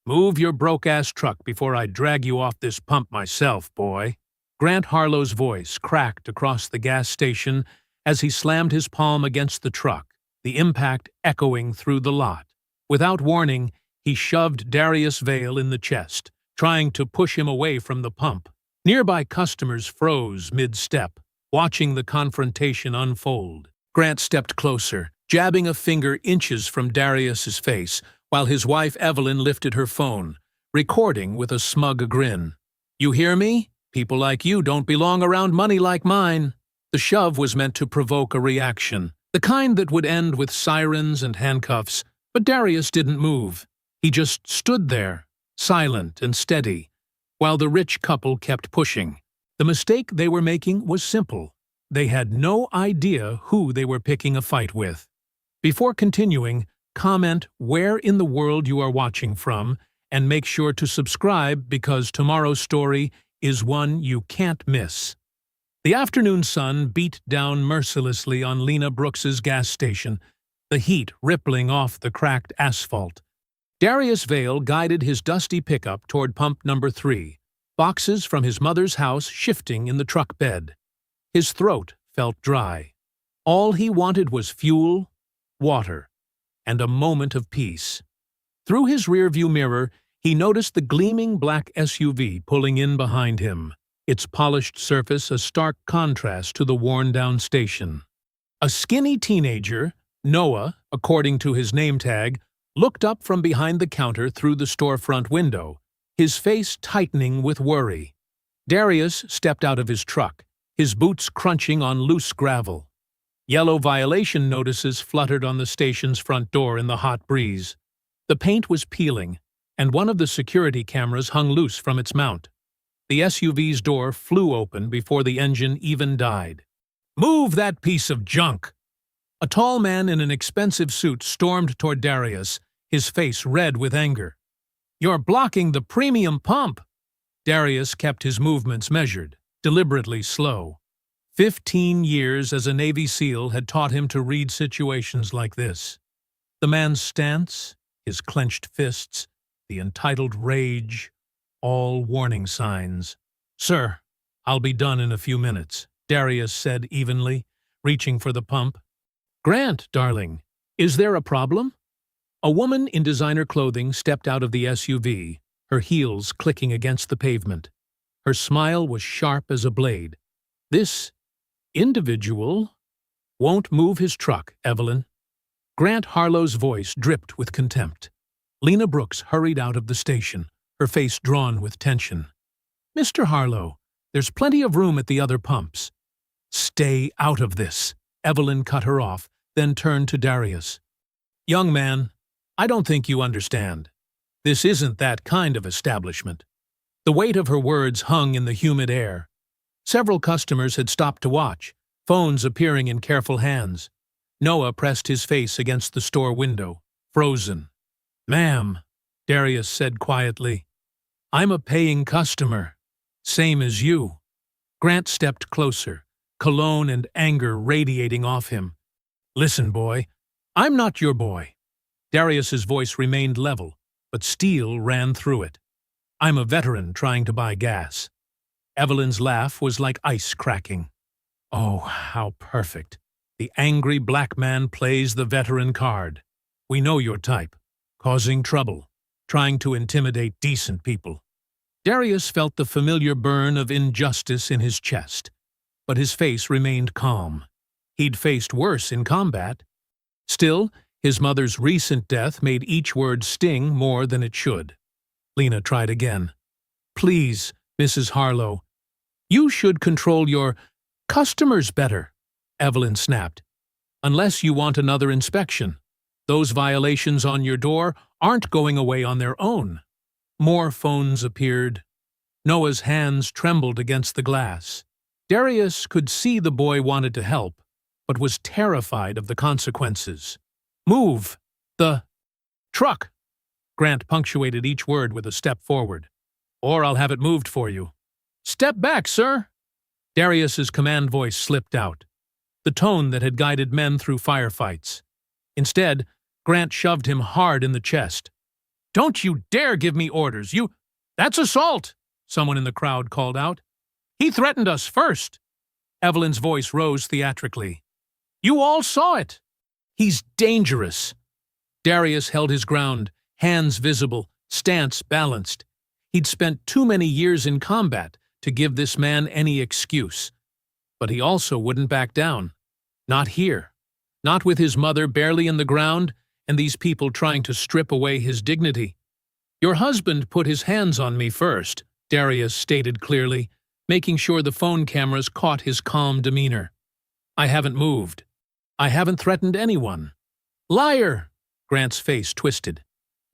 Move your broke-ass truck before I drag you off this pump myself, boy. Grant Harlow's voice cracked across the gas station as he slammed his palm against the truck, the impact echoing through the lot. Without warning, he shoved Darius Vale in the chest, trying to push him away from the pump. Nearby customers froze mid-step, watching the confrontation unfold. Grant stepped closer, jabbing a finger inches from Darius's face, while his wife Evelyn lifted her phone, recording with a smug grin. "You hear me? People like you don't belong around money like mine." The shove was meant to provoke a reaction, the kind that would end with sirens and handcuffs, but Darius didn't move. He just stood there, silent and steady, while the rich couple kept pushing. The mistake they were making was simple. They had no idea who they were picking a fight with. Before continuing, comment where in the world you are watching from, and make sure to subscribe because tomorrow's story is one you can't miss. The afternoon sun beat down mercilessly on Lena Brooks's gas station, the heat rippling off the cracked asphalt. Darius Vale guided his dusty pickup toward pump number 3, boxes from his mother's house shifting in the truck bed. His throat felt dry. All he wanted was fuel, water, and a moment of peace. Through his rearview mirror, he noticed the gleaming black SUV pulling in behind him, its polished surface a stark contrast to the worn-down station. A skinny teenager, Noah, according to his name tag, looked up from behind the counter through the storefront window, his face tightening with worry. Darius stepped out of his truck, his boots crunching on loose gravel. Yellow violation notices fluttered on the station's front door in the hot breeze. The paint was peeling, and one of the security cameras hung loose from its mount. The SUV's door flew open before the engine even died. "Move that piece of junk!" A tall man in an expensive suit stormed toward Darius, his face red with anger. "You're blocking the premium pump!" Darius kept his movements measured, deliberately slow. 15 years as a Navy SEAL had taught him to read situations like this. The man's stance, his clenched fists, the entitled rage, all warning signs. "Sir, I'll be done in a few minutes," Darius said evenly, reaching for the pump. "Grant, darling, is there a problem?" A woman in designer clothing stepped out of the SUV, her heels clicking against the pavement. Her smile was sharp as a blade. "This individual won't move his truck, Evelyn." Grant Harlow's voice dripped with contempt. Lena Brooks hurried out of the station, her face drawn with tension. "Mr. Harlow, there's plenty of room at the other pumps." "Stay out of this," Evelyn cut her off, then turned to Darius. "Young man, I don't think you understand. This isn't that kind of establishment." The weight of her words hung in the humid air. Several customers had stopped to watch, phones appearing in careful hands. Noah pressed his face against the store window, frozen. "Ma'am," Darius said quietly, "I'm a paying customer, same as you." Grant stepped closer, cologne and anger radiating off him. "Listen, boy, I'm not your boy." Darius's voice remained level, but steel ran through it. "I'm a veteran trying to buy gas." Evelyn's laugh was like ice cracking. "Oh, how perfect. The angry black man plays the veteran card. We know your type. Causing trouble, trying to intimidate decent people." Darius felt the familiar burn of injustice in his chest, but his face remained calm. He'd faced worse in combat. Still, his mother's recent death made each word sting more than it should. Lena tried again. "Please, Mrs. Harlow, you should control your customers better," Evelyn snapped. "Unless you want another inspection. Those violations on your door aren't going away on their own." More phones appeared. Noah's hands trembled against the glass. Darius could see the boy wanted to help, but was terrified of the consequences. "Move the truck!" Grant punctuated each word with a step forward. "Or I'll have it moved for you." "Step back, sir!" Darius's command voice slipped out, the tone that had guided men through firefights. Instead, Grant shoved him hard in the chest. Don't you dare give me orders. That's assault, someone in the crowd called out. He threatened us first. Evelyn's voice rose theatrically. You all saw it. He's dangerous. Darius held his ground, hands visible, stance balanced. He'd spent too many years in combat to give this man any excuse. But he also wouldn't back down. Not here. Not with his mother barely in the ground and these people trying to strip away his dignity. Your husband put his hands on me first, Darius stated clearly, making sure the phone cameras caught his calm demeanor. I haven't moved. I haven't threatened anyone. Liar! Grant's face twisted.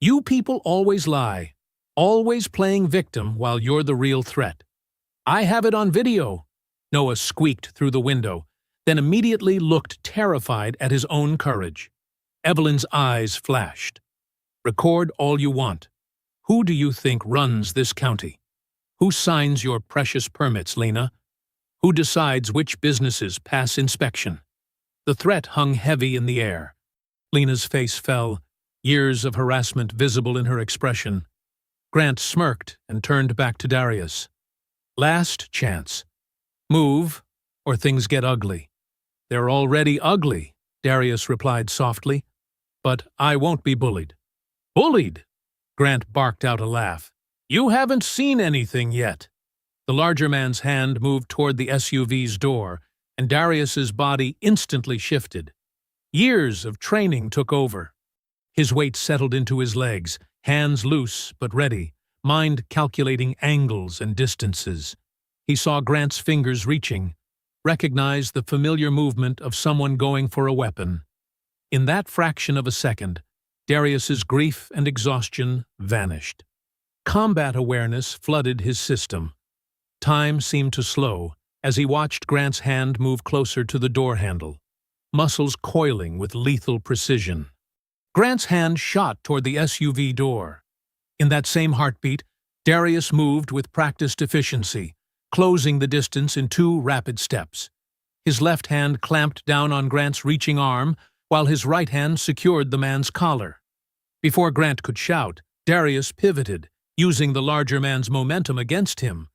You people always lie, always playing victim while you're the real threat. I have it on video, Noah squeaked through the window, then immediately looked terrified at his own courage. Evelyn's eyes flashed. Record all you want. Who do you think runs this county? Who signs your precious permits, Lena? Who decides which businesses pass inspection? The threat hung heavy in the air. Lena's face fell, years of harassment visible in her expression. Grant smirked and turned back to Darius. Last chance. Move, or things get ugly. They're already ugly, Darius replied softly. But I won't be bullied. Bullied? Grant barked out a laugh. You haven't seen anything yet. The larger man's hand moved toward the SUV's door, and Darius's body instantly shifted. Years of training took over. His weight settled into his legs, hands loose but ready, mind calculating angles and distances. He saw Grant's fingers reaching, recognized the familiar movement of someone going for a weapon. In that fraction of a second, Darius's grief and exhaustion vanished. Combat awareness flooded his system. Time seemed to slow as he watched Grant's hand move closer to the door handle, muscles coiling with lethal precision. Grant's hand shot toward the SUV door. In that same heartbeat, Darius moved with practiced efficiency, closing the distance in 2 rapid steps. His left hand clamped down on Grant's reaching arm, while his right hand secured the man's collar. Before Grant could shout, Darius pivoted, using the larger man's momentum against him.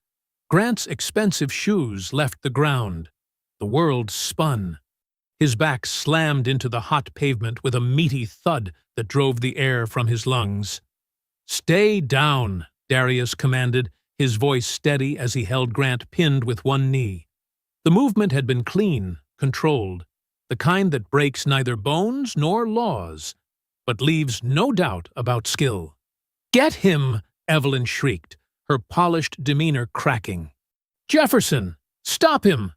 Grant's expensive shoes left the ground. The world spun. His back slammed into the hot pavement with a meaty thud that drove the air from his lungs. Stay down, Darius commanded, his voice steady as he held Grant pinned with one knee. The movement had been clean, controlled, the kind that breaks neither bones nor laws, but leaves no doubt about skill. Get him! Evelyn shrieked, her polished demeanor cracking. Jefferson! Stop him!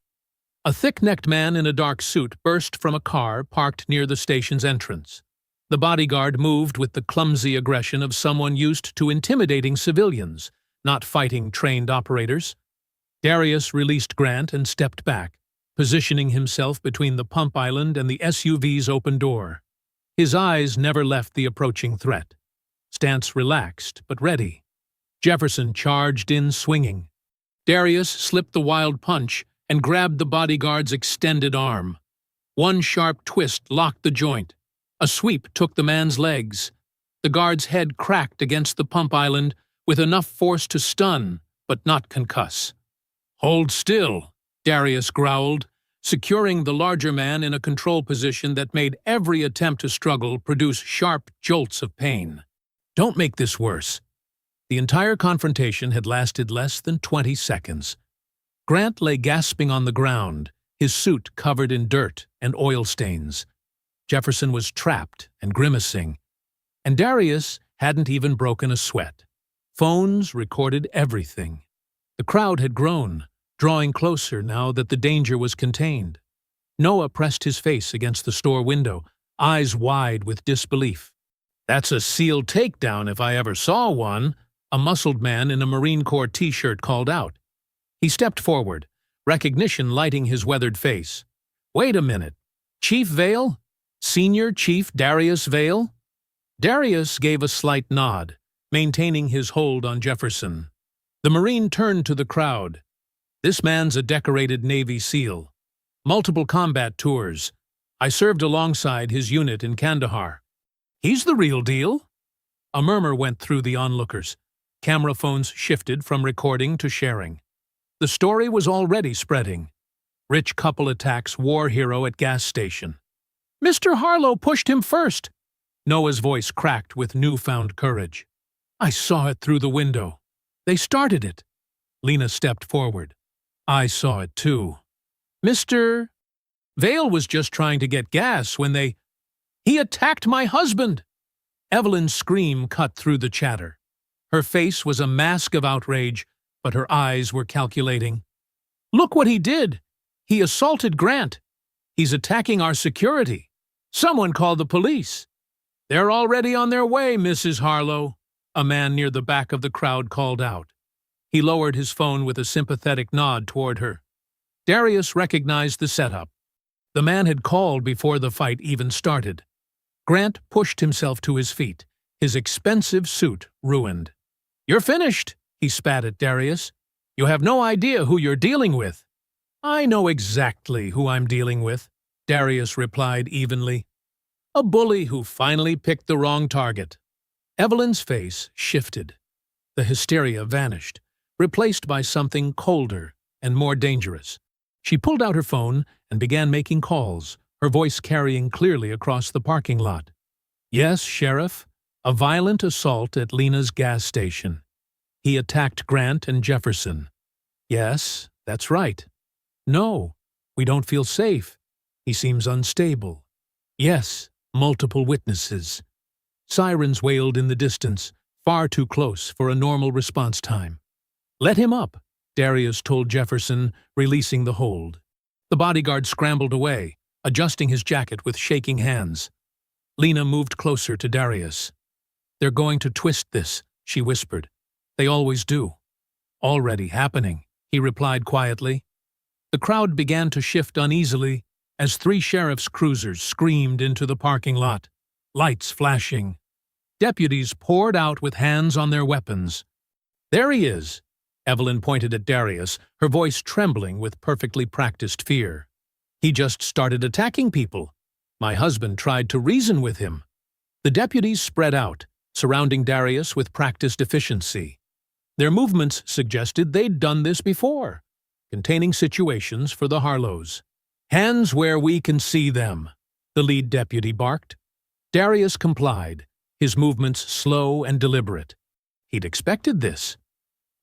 A thick-necked man in a dark suit burst from a car parked near the station's entrance. The bodyguard moved with the clumsy aggression of someone used to intimidating civilians, not fighting trained operators. Darius released Grant and stepped back, positioning himself between the pump island and the SUV's open door. His eyes never left the approaching threat. Stance relaxed, but ready. Jefferson charged in swinging. Darius slipped the wild punch and grabbed the bodyguard's extended arm. One sharp twist locked the joint. A sweep took the man's legs. The guard's head cracked against the pump island with enough force to stun, but not concuss. Hold still, Darius growled, securing the larger man in a control position that made every attempt to struggle produce sharp jolts of pain. Don't make this worse. The entire confrontation had lasted less than 20 seconds. Grant lay gasping on the ground, his suit covered in dirt and oil stains. Jefferson was trapped and grimacing, and Darius hadn't even broken a sweat. Phones recorded everything. The crowd had grown, drawing closer now that the danger was contained. Noah pressed his face against the store window, eyes wide with disbelief. That's a SEAL takedown if I ever saw one, a muscled man in a Marine Corps t-shirt called out. He stepped forward, recognition lighting his weathered face. Wait a minute. Chief Vale? Senior Chief Darius Vale? Darius gave a slight nod, maintaining his hold on Jefferson. The Marine turned to the crowd. This man's a decorated Navy SEAL. Multiple combat tours. I served alongside his unit in Kandahar. He's the real deal. A murmur went through the onlookers. Camera phones shifted from recording to sharing. The story was already spreading. Rich couple attacks war hero at gas station. "Mr. Harlow pushed him first." Noah's voice cracked with newfound courage. "I saw it through the window. They started it." Lena stepped forward. "I saw it too. Mr. Vale was just trying to get gas when he attacked my husband." Evelyn's scream cut through the chatter. Her face was a mask of outrage, but her eyes were calculating. "Look what he did! He assaulted Grant. He's attacking our security. Someone call the police." "They're already on their way, Mrs. Harlow," a man near the back of the crowd called out. He lowered his phone with a sympathetic nod toward her. Darius recognized the setup. The man had called before the fight even started. Grant pushed himself to his feet, his expensive suit ruined. "You're finished," he spat at Darius. "You have no idea who you're dealing with." "I know exactly who I'm dealing with," Darius replied evenly. "A bully who finally picked the wrong target." Evelyn's face shifted. The hysteria vanished, replaced by something colder and more dangerous. She pulled out her phone and began making calls, her voice carrying clearly across the parking lot. "Yes, Sheriff, a violent assault at Lena's gas station. He attacked Grant and Jefferson." "Yes, that's right." "No, we don't feel safe. He seems unstable." "Yes, multiple witnesses." Sirens wailed in the distance, far too close for a normal response time. "Let him up," Darius told Jefferson, releasing the hold. The bodyguard scrambled away, adjusting his jacket with shaking hands. Lena moved closer to Darius. "They're going to twist this," she whispered. "They always do." "Already happening," he replied quietly. The crowd began to shift uneasily as 3 sheriff's cruisers screamed into the parking lot, lights flashing. Deputies poured out with hands on their weapons. "There he is," Evelyn pointed at Darius, her voice trembling with perfectly practiced fear. "He just started attacking people. My husband tried to reason with him." The deputies spread out, surrounding Darius with practiced efficiency. Their movements suggested they'd done this before, containing situations for the Harlows. "Hands where we can see them," the lead deputy barked. Darius complied, his movements slow and deliberate. He'd expected this.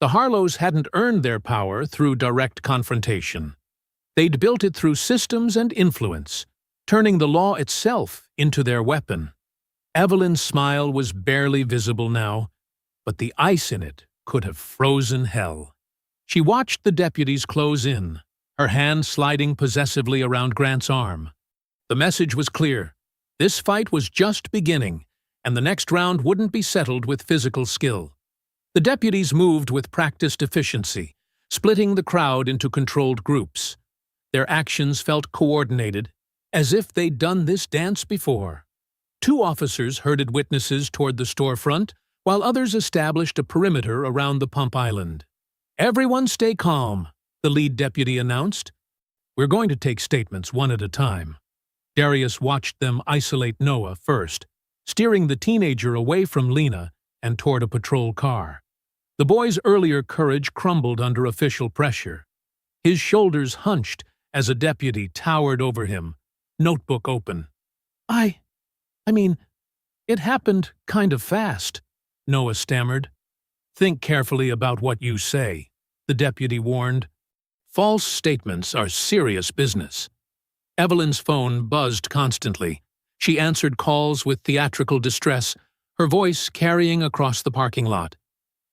The Harlows hadn't earned their power through direct confrontation. They'd built it through systems and influence, turning the law itself into their weapon. Evelyn's smile was barely visible now, but the ice in it could have frozen hell. She watched the deputies close in, her hand sliding possessively around Grant's arm. The message was clear. This fight was just beginning, and the next round wouldn't be settled with physical skill. The deputies moved with practiced efficiency, splitting the crowd into controlled groups. Their actions felt coordinated, as if they'd done this dance before. 2 officers herded witnesses toward the storefront, while others established a perimeter around the pump island. "Everyone stay calm," the lead deputy announced. "We're going to take statements one at a time." Darius watched them isolate Noah first, steering the teenager away from Lena and toward a patrol car. The boy's earlier courage crumbled under official pressure. His shoulders hunched as a deputy towered over him, notebook open. I mean, it happened kind of fast," Noah stammered. "Think carefully about what you say," the deputy warned. "False statements are serious business." Evelyn's phone buzzed constantly. She answered calls with theatrical distress, her voice carrying across the parking lot.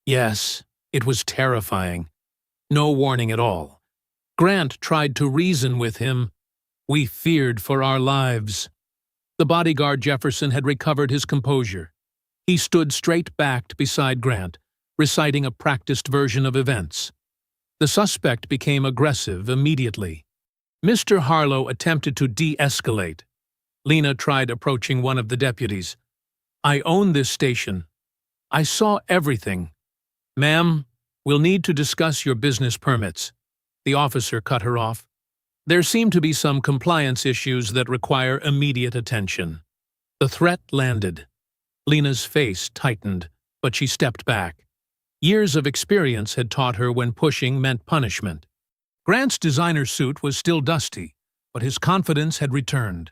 Yes, it was terrifying. No warning at all. Grant tried to reason with him. We feared for our lives. The bodyguard Jefferson had recovered his composure. He stood straight-backed beside Grant, reciting a practiced version of events. The suspect became aggressive immediately. Mr. Harlow attempted to de-escalate. Lena tried approaching one of the deputies. "I own this station. I saw everything. Ma'am, we'll need to discuss your business permits." The officer cut her off. "There seem to be some compliance issues that require immediate attention." The threat landed. Lena's face tightened, but she stepped back. Years of experience had taught her when pushing meant punishment. Grant's designer suit was still dusty, but his confidence had returned.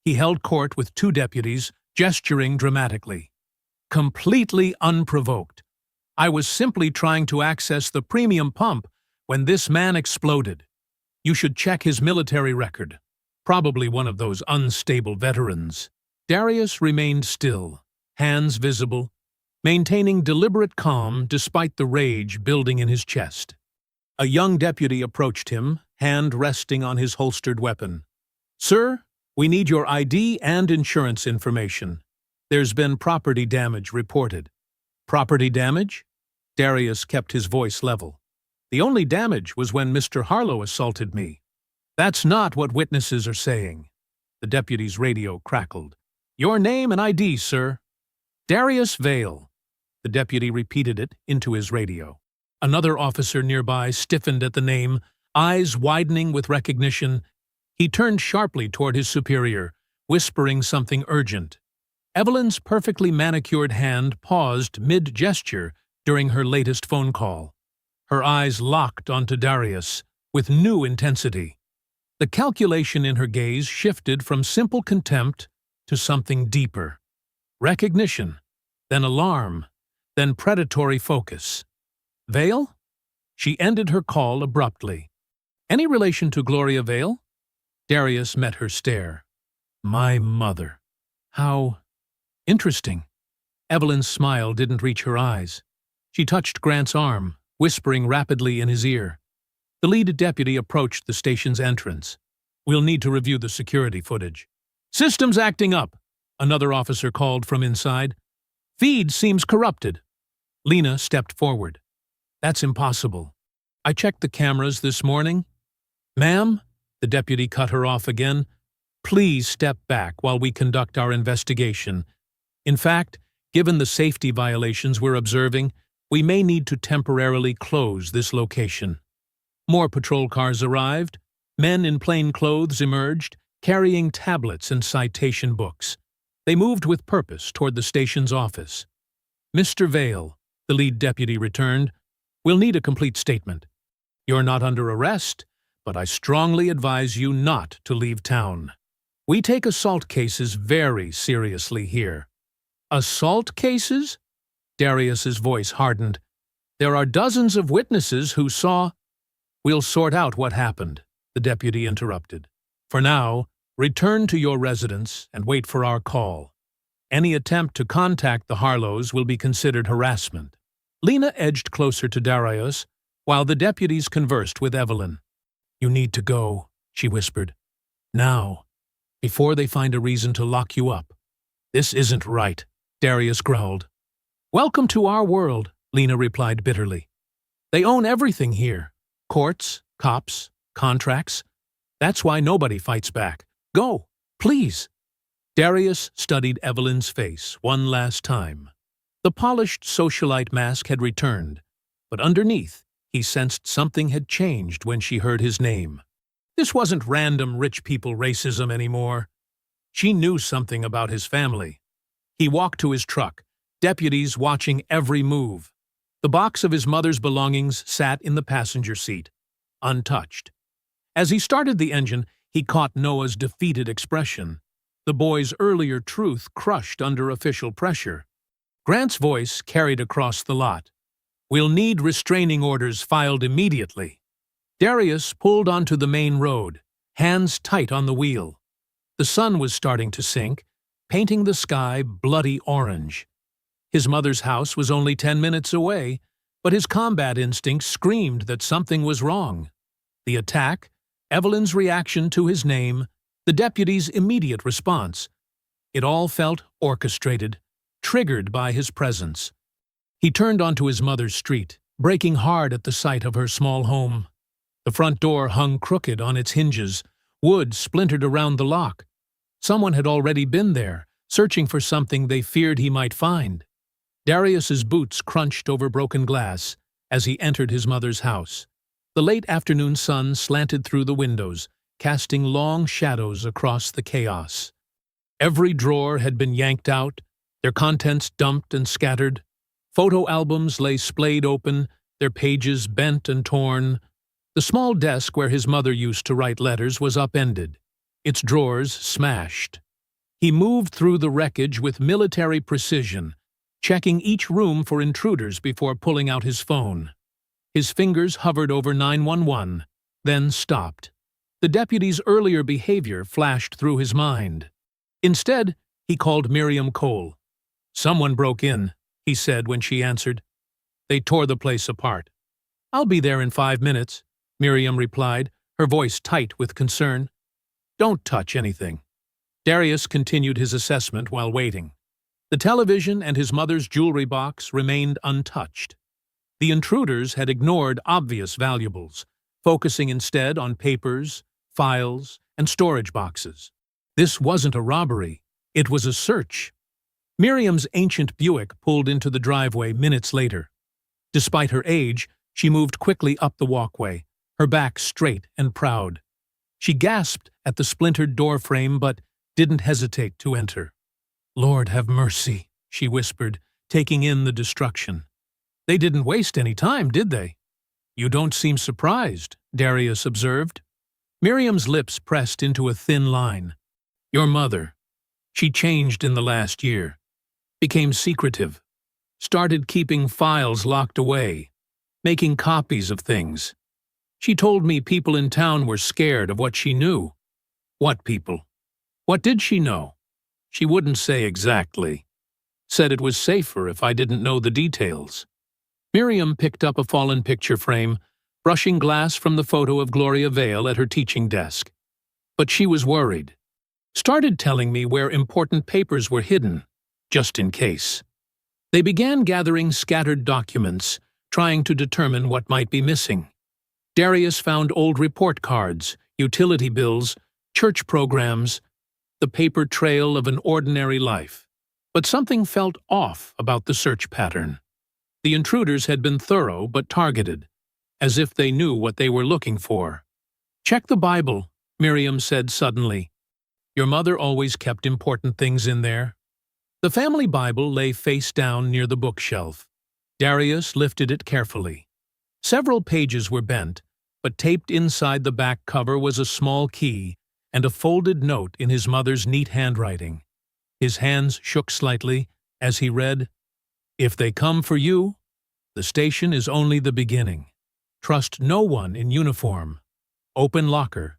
He held court with two deputies, gesturing dramatically. Completely unprovoked. I was simply trying to access the premium pump when this man exploded. You should check his military record. Probably one of those unstable veterans. Darius remained still, hands visible, maintaining deliberate calm despite the rage building in his chest. A young deputy approached him, hand resting on his holstered weapon. "Sir, we need your ID and insurance information. There's been property damage reported." "Property damage?" Darius kept his voice level. "The only damage was when Mr. Harlow assaulted me." "That's not what witnesses are saying." The deputy's radio crackled. "Your name and ID, sir." "Darius Vale." The deputy repeated it into his radio. Another officer nearby stiffened at the name, eyes widening with recognition. He turned sharply toward his superior, whispering something urgent. Evelyn's perfectly manicured hand paused mid-gesture during her latest phone call. Her eyes locked onto Darius with new intensity. The calculation in her gaze shifted from simple contempt to something deeper. Recognition, then alarm, then predatory focus. "Vale?" She ended her call abruptly. "Any relation to Gloria Vale?" Darius met her stare. "My mother. How interesting." Evelyn's smile didn't reach her eyes. She touched Grant's arm, whispering rapidly in his ear. The lead deputy approached the station's entrance. "We'll need to review the security footage." "System's acting up," another officer called from inside. "Feed seems corrupted." Lena stepped forward. "That's impossible. I checked the cameras this morning." "Ma'am," the deputy cut her off again, "please step back while we conduct our investigation. In fact, given the safety violations we're observing, we may need to temporarily close this location." More patrol cars arrived. Men in plain clothes emerged, carrying tablets and citation books. They moved with purpose toward the station's office. "Mr. Vale," the lead deputy returned, "we'll need a complete statement. You're not under arrest, but I strongly advise you not to leave town. We take assault cases very seriously here." "Assault cases?" Darius's voice hardened. "There are dozens of witnesses who saw—" "We'll sort out what happened," the deputy interrupted. "For now, return to your residence and wait for our call. Any attempt to contact the Harlows will be considered harassment." Lena edged closer to Darius, while the deputies conversed with Evelyn. "You need to go," she whispered. "Now, before they find a reason to lock you up." "This isn't right," Darius growled. "Welcome to our world," Lena replied bitterly. "They own everything here. Courts, cops, contracts. That's why nobody fights back. Go, please." Darius studied Evelyn's face one last time. The polished socialite mask had returned, but underneath, he sensed something had changed when she heard his name. This wasn't random rich people racism anymore. She knew something about his family. He walked to his truck, deputies watching every move. The box of his mother's belongings sat in the passenger seat, untouched. As he started the engine, he caught Noah's defeated expression, the boy's earlier truth crushed under official pressure. Grant's voice carried across the lot. "We'll need restraining orders filed immediately." Darius pulled onto the main road, hands tight on the wheel. The sun was starting to sink, painting the sky bloody orange. His mother's house was only 10 minutes away, but his combat instinct screamed that something was wrong. The attack, Evelyn's reaction to his name, the deputy's immediate response. It all felt orchestrated, triggered by his presence. He turned onto his mother's street, braking hard at the sight of her small home. The front door hung crooked on its hinges, wood splintered around the lock. Someone had already been there, searching for something they feared he might find. Darius's boots crunched over broken glass as he entered his mother's house. The late afternoon sun slanted through the windows, casting long shadows across the chaos. Every drawer had been yanked out, their contents dumped and scattered. Photo albums lay splayed open, their pages bent and torn. The small desk where his mother used to write letters was upended, its drawers smashed. He moved through the wreckage with military precision, checking each room for intruders before pulling out his phone. His fingers hovered over 911, then stopped. The deputy's earlier behavior flashed through his mind. Instead, he called Miriam Cole. "Someone broke in," he said when she answered. "They tore the place apart." "I'll be there in 5 minutes," Miriam replied, her voice tight with concern. "Don't touch anything." Darius continued his assessment while waiting. The television and his mother's jewelry box remained untouched. The intruders had ignored obvious valuables, focusing instead on papers, files, and storage boxes. This wasn't a robbery, it was a search. Miriam's ancient Buick pulled into the driveway minutes later. Despite her age, she moved quickly up the walkway, her back straight and proud. She gasped at the splintered doorframe but didn't hesitate to enter. "Lord have mercy," she whispered, taking in the destruction. "They didn't waste any time, did they?" "You don't seem surprised," Darius observed. Miriam's lips pressed into a thin line. "Your mother. She changed in the last year. Became secretive. Started keeping files locked away. Making copies of things. She told me people in town were scared of what she knew." "What people? What did she know?" "She wouldn't say exactly. Said it was safer if I didn't know the details." Miriam picked up a fallen picture frame, brushing glass from the photo of Gloria Vale at her teaching desk. "But she was worried. Started telling me where important papers were hidden, just in case." They began gathering scattered documents, trying to determine what might be missing. Darius found old report cards, utility bills, church programs, the paper trail of an ordinary life. But something felt off about the search pattern. The intruders had been thorough but targeted, as if they knew what they were looking for. "Check the Bible," Miriam said suddenly. "Your mother always kept important things in there." The family Bible lay face down near the bookshelf. Darius lifted it carefully. Several pages were bent, but taped inside the back cover was a small key and a folded note in his mother's neat handwriting. His hands shook slightly as he read, "If they come for you, the station is only the beginning. Trust no one in uniform. Open locker,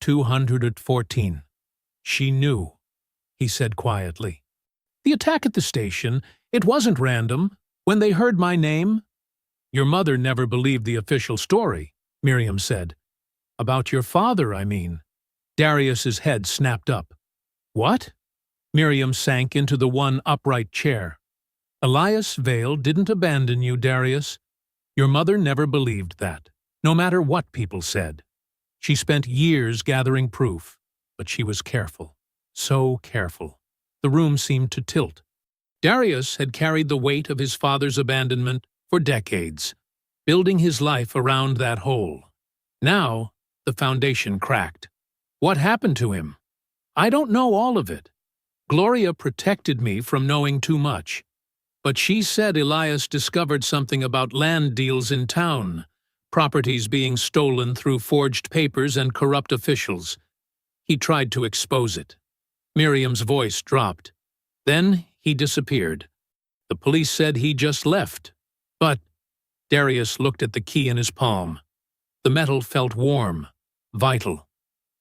214. She knew," he said quietly. "The attack at the station, it wasn't random. When they heard my name—" "Your mother never believed the official story," Miriam said. "About your father, I mean." Darius's head snapped up. "What?" Miriam sank into the one upright chair. "Elias Vale didn't abandon you, Darius. Your mother never believed that, no matter what people said. She spent years gathering proof, but she was careful. So careful." The room seemed to tilt. Darius had carried the weight of his father's abandonment for decades, building his life around that hole. Now, the foundation cracked. What happened to him? "I don't know all of it. Gloria protected me from knowing too much. But she said Elias discovered something about land deals in town, properties being stolen through forged papers and corrupt officials. He tried to expose it." Miriam's voice dropped. "Then he disappeared. The police said he just left. But—" Darius looked at the key in his palm. The metal felt warm, vital.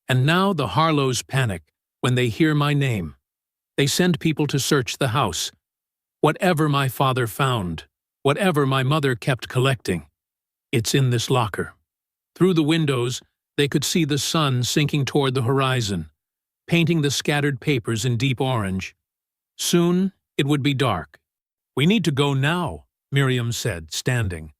"And now the Harlows panic when they hear my name. They send people to search the house. Whatever my father found, whatever my mother kept collecting, it's in this locker." Through the windows, they could see the sun sinking toward the horizon, painting the scattered papers in deep orange. Soon, it would be dark. "We need to go now," Miriam said, standing,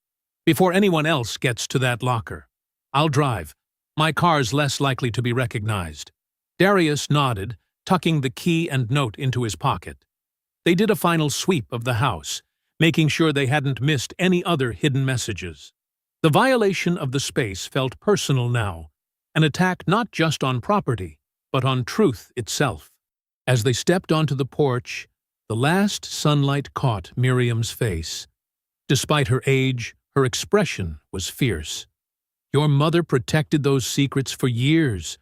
"before anyone else gets to that locker. I'll drive. My car's less likely to be recognized." Darius nodded, tucking the key and note into his pocket. They did a final sweep of the house, making sure they hadn't missed any other hidden messages. The violation of the space felt personal now, an attack not just on property, but on truth itself. As they stepped onto the porch, The last sunlight caught Miriam's face. Despite her age, her expression was fierce. Your mother protected those secrets for years,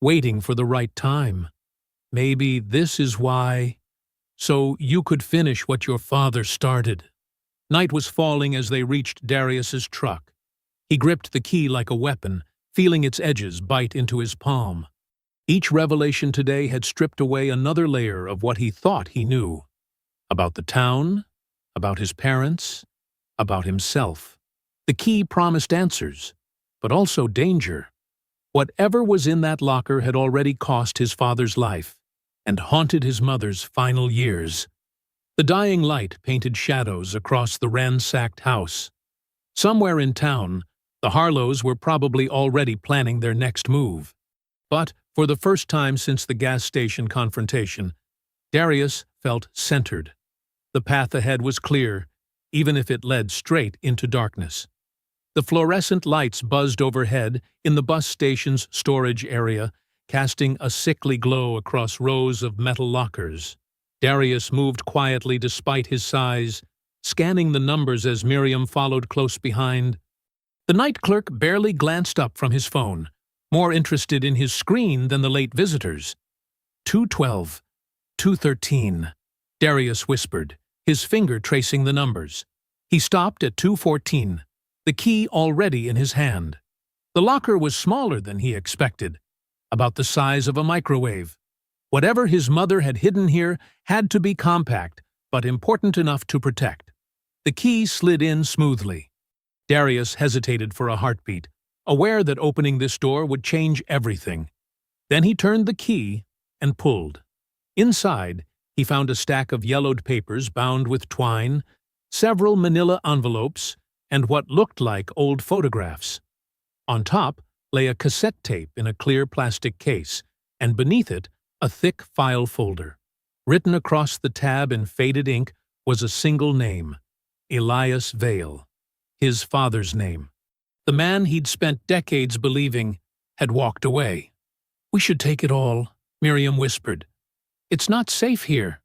waiting for the right time. Maybe this is why, so you could finish what your father started. Night was falling as they reached Darius's truck. He gripped the key like a weapon, feeling its edges bite into his palm. Each revelation today had stripped away another layer of what he thought he knew. About the town, about his parents, about himself. The key promised answers, but also danger. Whatever was in that locker had already cost his father's life and haunted his mother's final years. The dying light painted shadows across the ransacked house. Somewhere in town, the Harlows were probably already planning their next move. But, for the first time since the gas station confrontation, Darius felt centered. The path ahead was clear, even if it led straight into darkness. The fluorescent lights buzzed overhead in the bus station's storage area, casting a sickly glow across rows of metal lockers. Darius moved quietly despite his size, scanning the numbers as Miriam followed close behind. The night clerk barely glanced up from his phone, more interested in his screen than the late visitors. 212, 213, Darius whispered, his finger tracing the numbers. He stopped at 214, the key already in his hand. The locker was smaller than he expected, about the size of a microwave. Whatever his mother had hidden here had to be compact, but important enough to protect. The key slid in smoothly. Darius hesitated for a heartbeat, aware that opening this door would change everything. Then he turned the key and pulled. Inside, he found a stack of yellowed papers bound with twine, several manila envelopes, and what looked like old photographs. On top lay a cassette tape in a clear plastic case, and beneath it, a thick file folder. Written across the tab in faded ink was a single name, Elias Vale, his father's name. The man he'd spent decades believing had walked away. "We should take it all," Miriam whispered. "It's not safe here."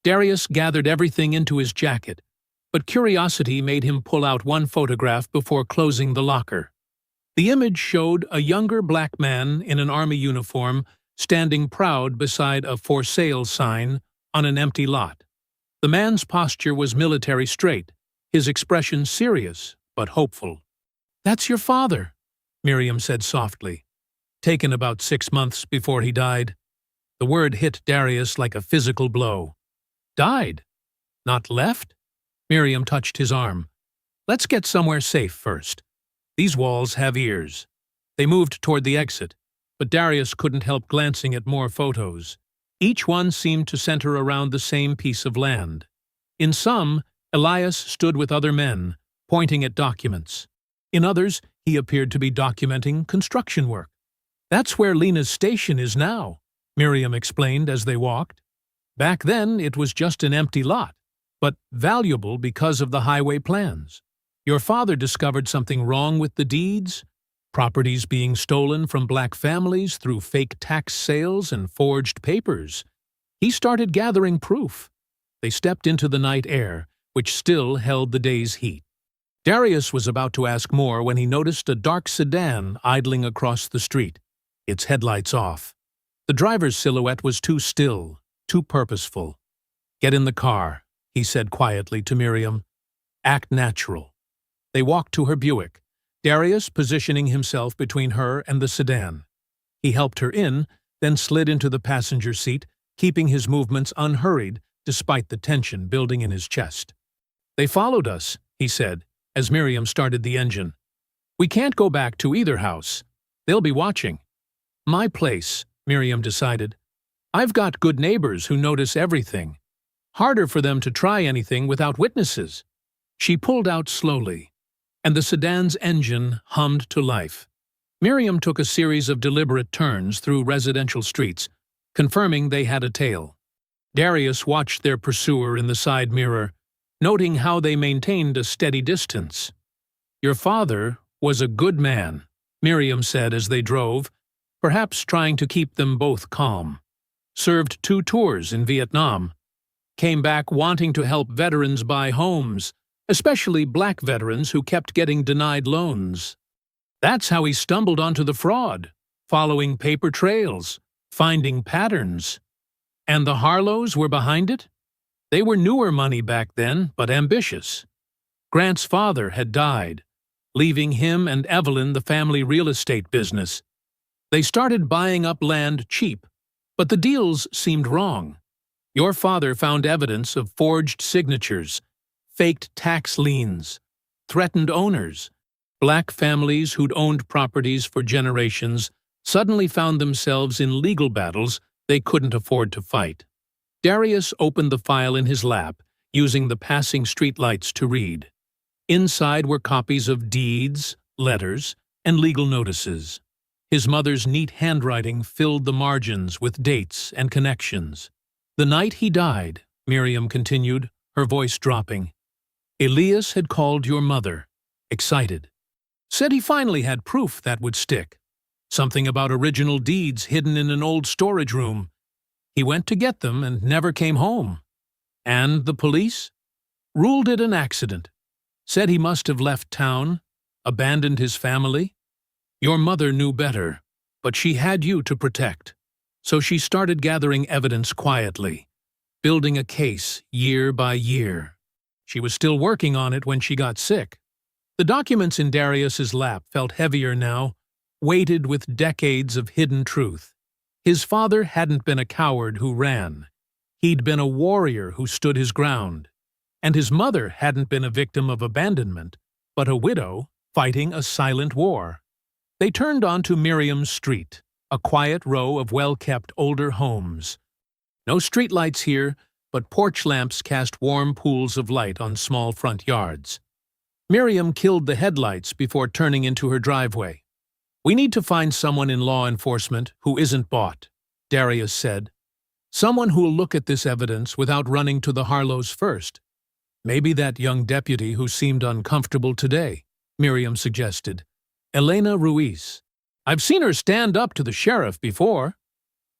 Darius gathered everything into his jacket, but curiosity made him pull out one photograph before closing the locker. The image showed a younger black man in an army uniform standing proud beside a "for sale" sign on an empty lot. The man's posture was military straight, his expression serious but hopeful. "That's your father," Miriam said softly. "Taken about 6 months before he died." The word hit Darius like a physical blow. "Died? Not left?" Miriam touched his arm. "Let's get somewhere safe first. These walls have ears." They moved toward the exit, but Darius couldn't help glancing at more photos. Each one seemed to center around the same piece of land. In some, Elias stood with other men, pointing at documents. In others, he appeared to be documenting construction work. "That's where Lena's station is now," Miriam explained as they walked. "Back then, it was just an empty lot, but valuable because of the highway plans. Your father discovered something wrong with the deeds, properties being stolen from black families through fake tax sales and forged papers. He started gathering proof." They stepped into the night air, which still held the day's heat. Darius was about to ask more when he noticed a dark sedan idling across the street, its headlights off. The driver's silhouette was too still, too purposeful. "Get in the car," he said quietly to Miriam. "Act natural." They walked to her Buick, Darius positioning himself between her and the sedan. He helped her in, then slid into the passenger seat, keeping his movements unhurried despite the tension building in his chest. "They followed us," he said, as Miriam started the engine. "We can't go back to either house. They'll be watching." "My place," Miriam decided. "I've got good neighbors who notice everything. Harder for them to try anything without witnesses." She pulled out slowly, and the sedan's engine hummed to life. Miriam took a series of deliberate turns through residential streets, confirming they had a tail. Darius watched their pursuer in the side mirror, noting how they maintained a steady distance. "Your father was a good man," Miriam said as they drove, perhaps trying to keep them both calm. "Served 2 tours in Vietnam. came back wanting to help veterans buy homes, especially black veterans who kept getting denied loans. That's how he stumbled onto the fraud, following paper trails, finding patterns. And the Harlows were behind it? They were newer money back then, but ambitious. Grant's father had died, leaving him and Evelyn the family real estate business. They started buying up land cheap, but the deals seemed wrong. Your father found evidence of forged signatures, faked tax liens, threatened owners. Black families who'd owned properties for generations suddenly found themselves in legal battles they couldn't afford to fight. Darius opened the file in his lap, using the passing streetlights to read. Inside were copies of deeds, letters, and legal notices. His mother's neat handwriting filled the margins with dates and connections. The night he died, Miriam continued, her voice dropping, Elias had called your mother, excited. Said he finally had proof that would stick. Something about original deeds hidden in an old storage room. He went to get them and never came home. And the police? Ruled it an accident. Said he must have left town, abandoned his family. Your mother knew better, but she had you to protect. So she started gathering evidence quietly, building a case year by year. She was still working on it when she got sick. The documents in Darius's lap felt heavier now, weighted with decades of hidden truth. His father hadn't been a coward who ran. He'd been a warrior who stood his ground. And his mother hadn't been a victim of abandonment, but a widow fighting a silent war. They turned onto Miriam's street, a quiet row of well-kept older homes. No streetlights here, but porch lamps cast warm pools of light on small front yards. Miriam killed the headlights before turning into her driveway. We need to find someone in law enforcement who isn't bought, Darius said. Someone who'll look at this evidence without running to the Harlows first. Maybe that young deputy who seemed uncomfortable today, Miriam suggested. Elena Ruiz. I've seen her stand up to the sheriff before.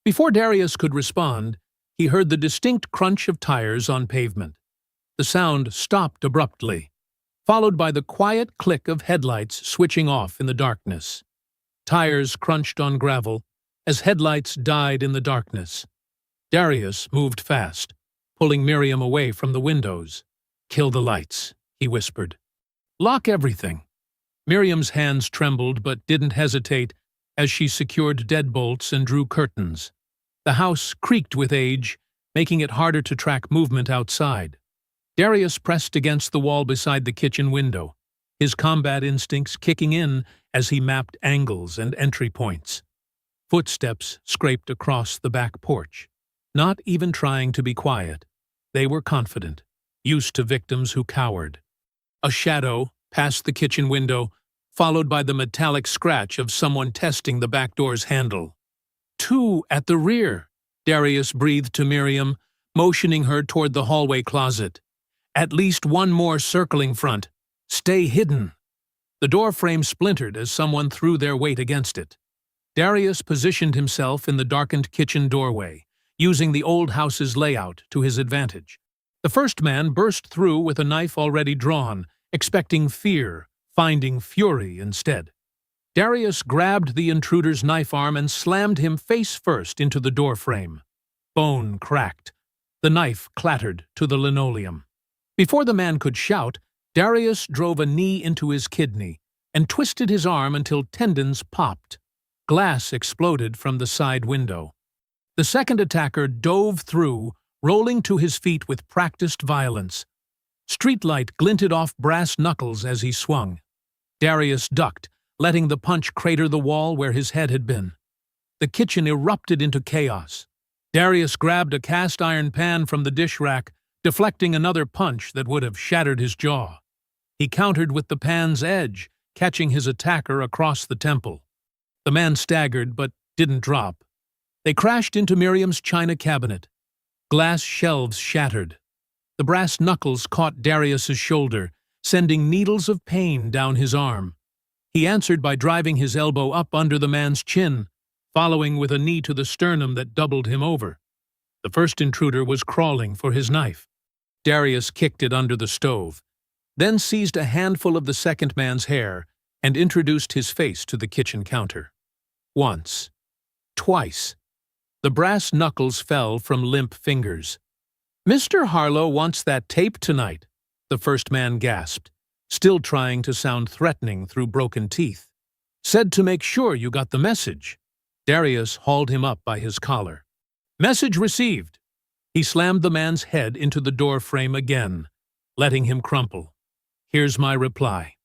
Before Darius could respond, he heard the distinct crunch of tires on pavement. The sound stopped abruptly, followed by the quiet click of headlights switching off in the darkness. Tires crunched on gravel as headlights died in the darkness. Darius moved fast, pulling Miriam away from the windows. Kill the lights, he whispered. Lock everything. Miriam's hands trembled but didn't hesitate as she secured deadbolts and drew curtains. The house creaked with age, making it harder to track movement outside. Darius pressed against the wall beside the kitchen window, his combat instincts kicking in as he mapped angles and entry points. Footsteps scraped across the back porch, not even trying to be quiet. They were confident, used to victims who cowered. A shadow passed the kitchen window, followed by the metallic scratch of someone testing the back door's handle. Two at the rear, Darius breathed to Miriam, motioning her toward the hallway closet. At least one more circling front. Stay hidden. The door frame splintered as someone threw their weight against it. Darius positioned himself in the darkened kitchen doorway, using the old house's layout to his advantage. The first man burst through with a knife already drawn, expecting fear, finding fury instead. Darius grabbed the intruder's knife arm and slammed him face first into the doorframe. Bone cracked. The knife clattered to the linoleum. Before the man could shout, Darius drove a knee into his kidney and twisted his arm until tendons popped. Glass exploded from the side window. The second attacker dove through, rolling to his feet with practiced violence. Streetlight glinted off brass knuckles as he swung. Darius ducked, letting the punch crater the wall where his head had been. The kitchen erupted into chaos. Darius grabbed a cast-iron pan from the dish rack, deflecting another punch that would have shattered his jaw. He countered with the pan's edge, catching his attacker across the temple. The man staggered but didn't drop. They crashed into Miriam's china cabinet. Glass shelves shattered. The brass knuckles caught Darius's shoulder, sending needles of pain down his arm. He answered by driving his elbow up under the man's chin, following with a knee to the sternum that doubled him over. The first intruder was crawling for his knife. Darius kicked it under the stove, then seized a handful of the second man's hair and introduced his face to the kitchen counter. Once. Twice. The brass knuckles fell from limp fingers. "Mr. Harlow wants that tape tonight," the first man gasped, still trying to sound threatening through broken teeth. "Said to make sure you got the message." Darius hauled him up by his collar. "Message received." He slammed the man's head into the door frame again, letting him crumple. "Here's my reply."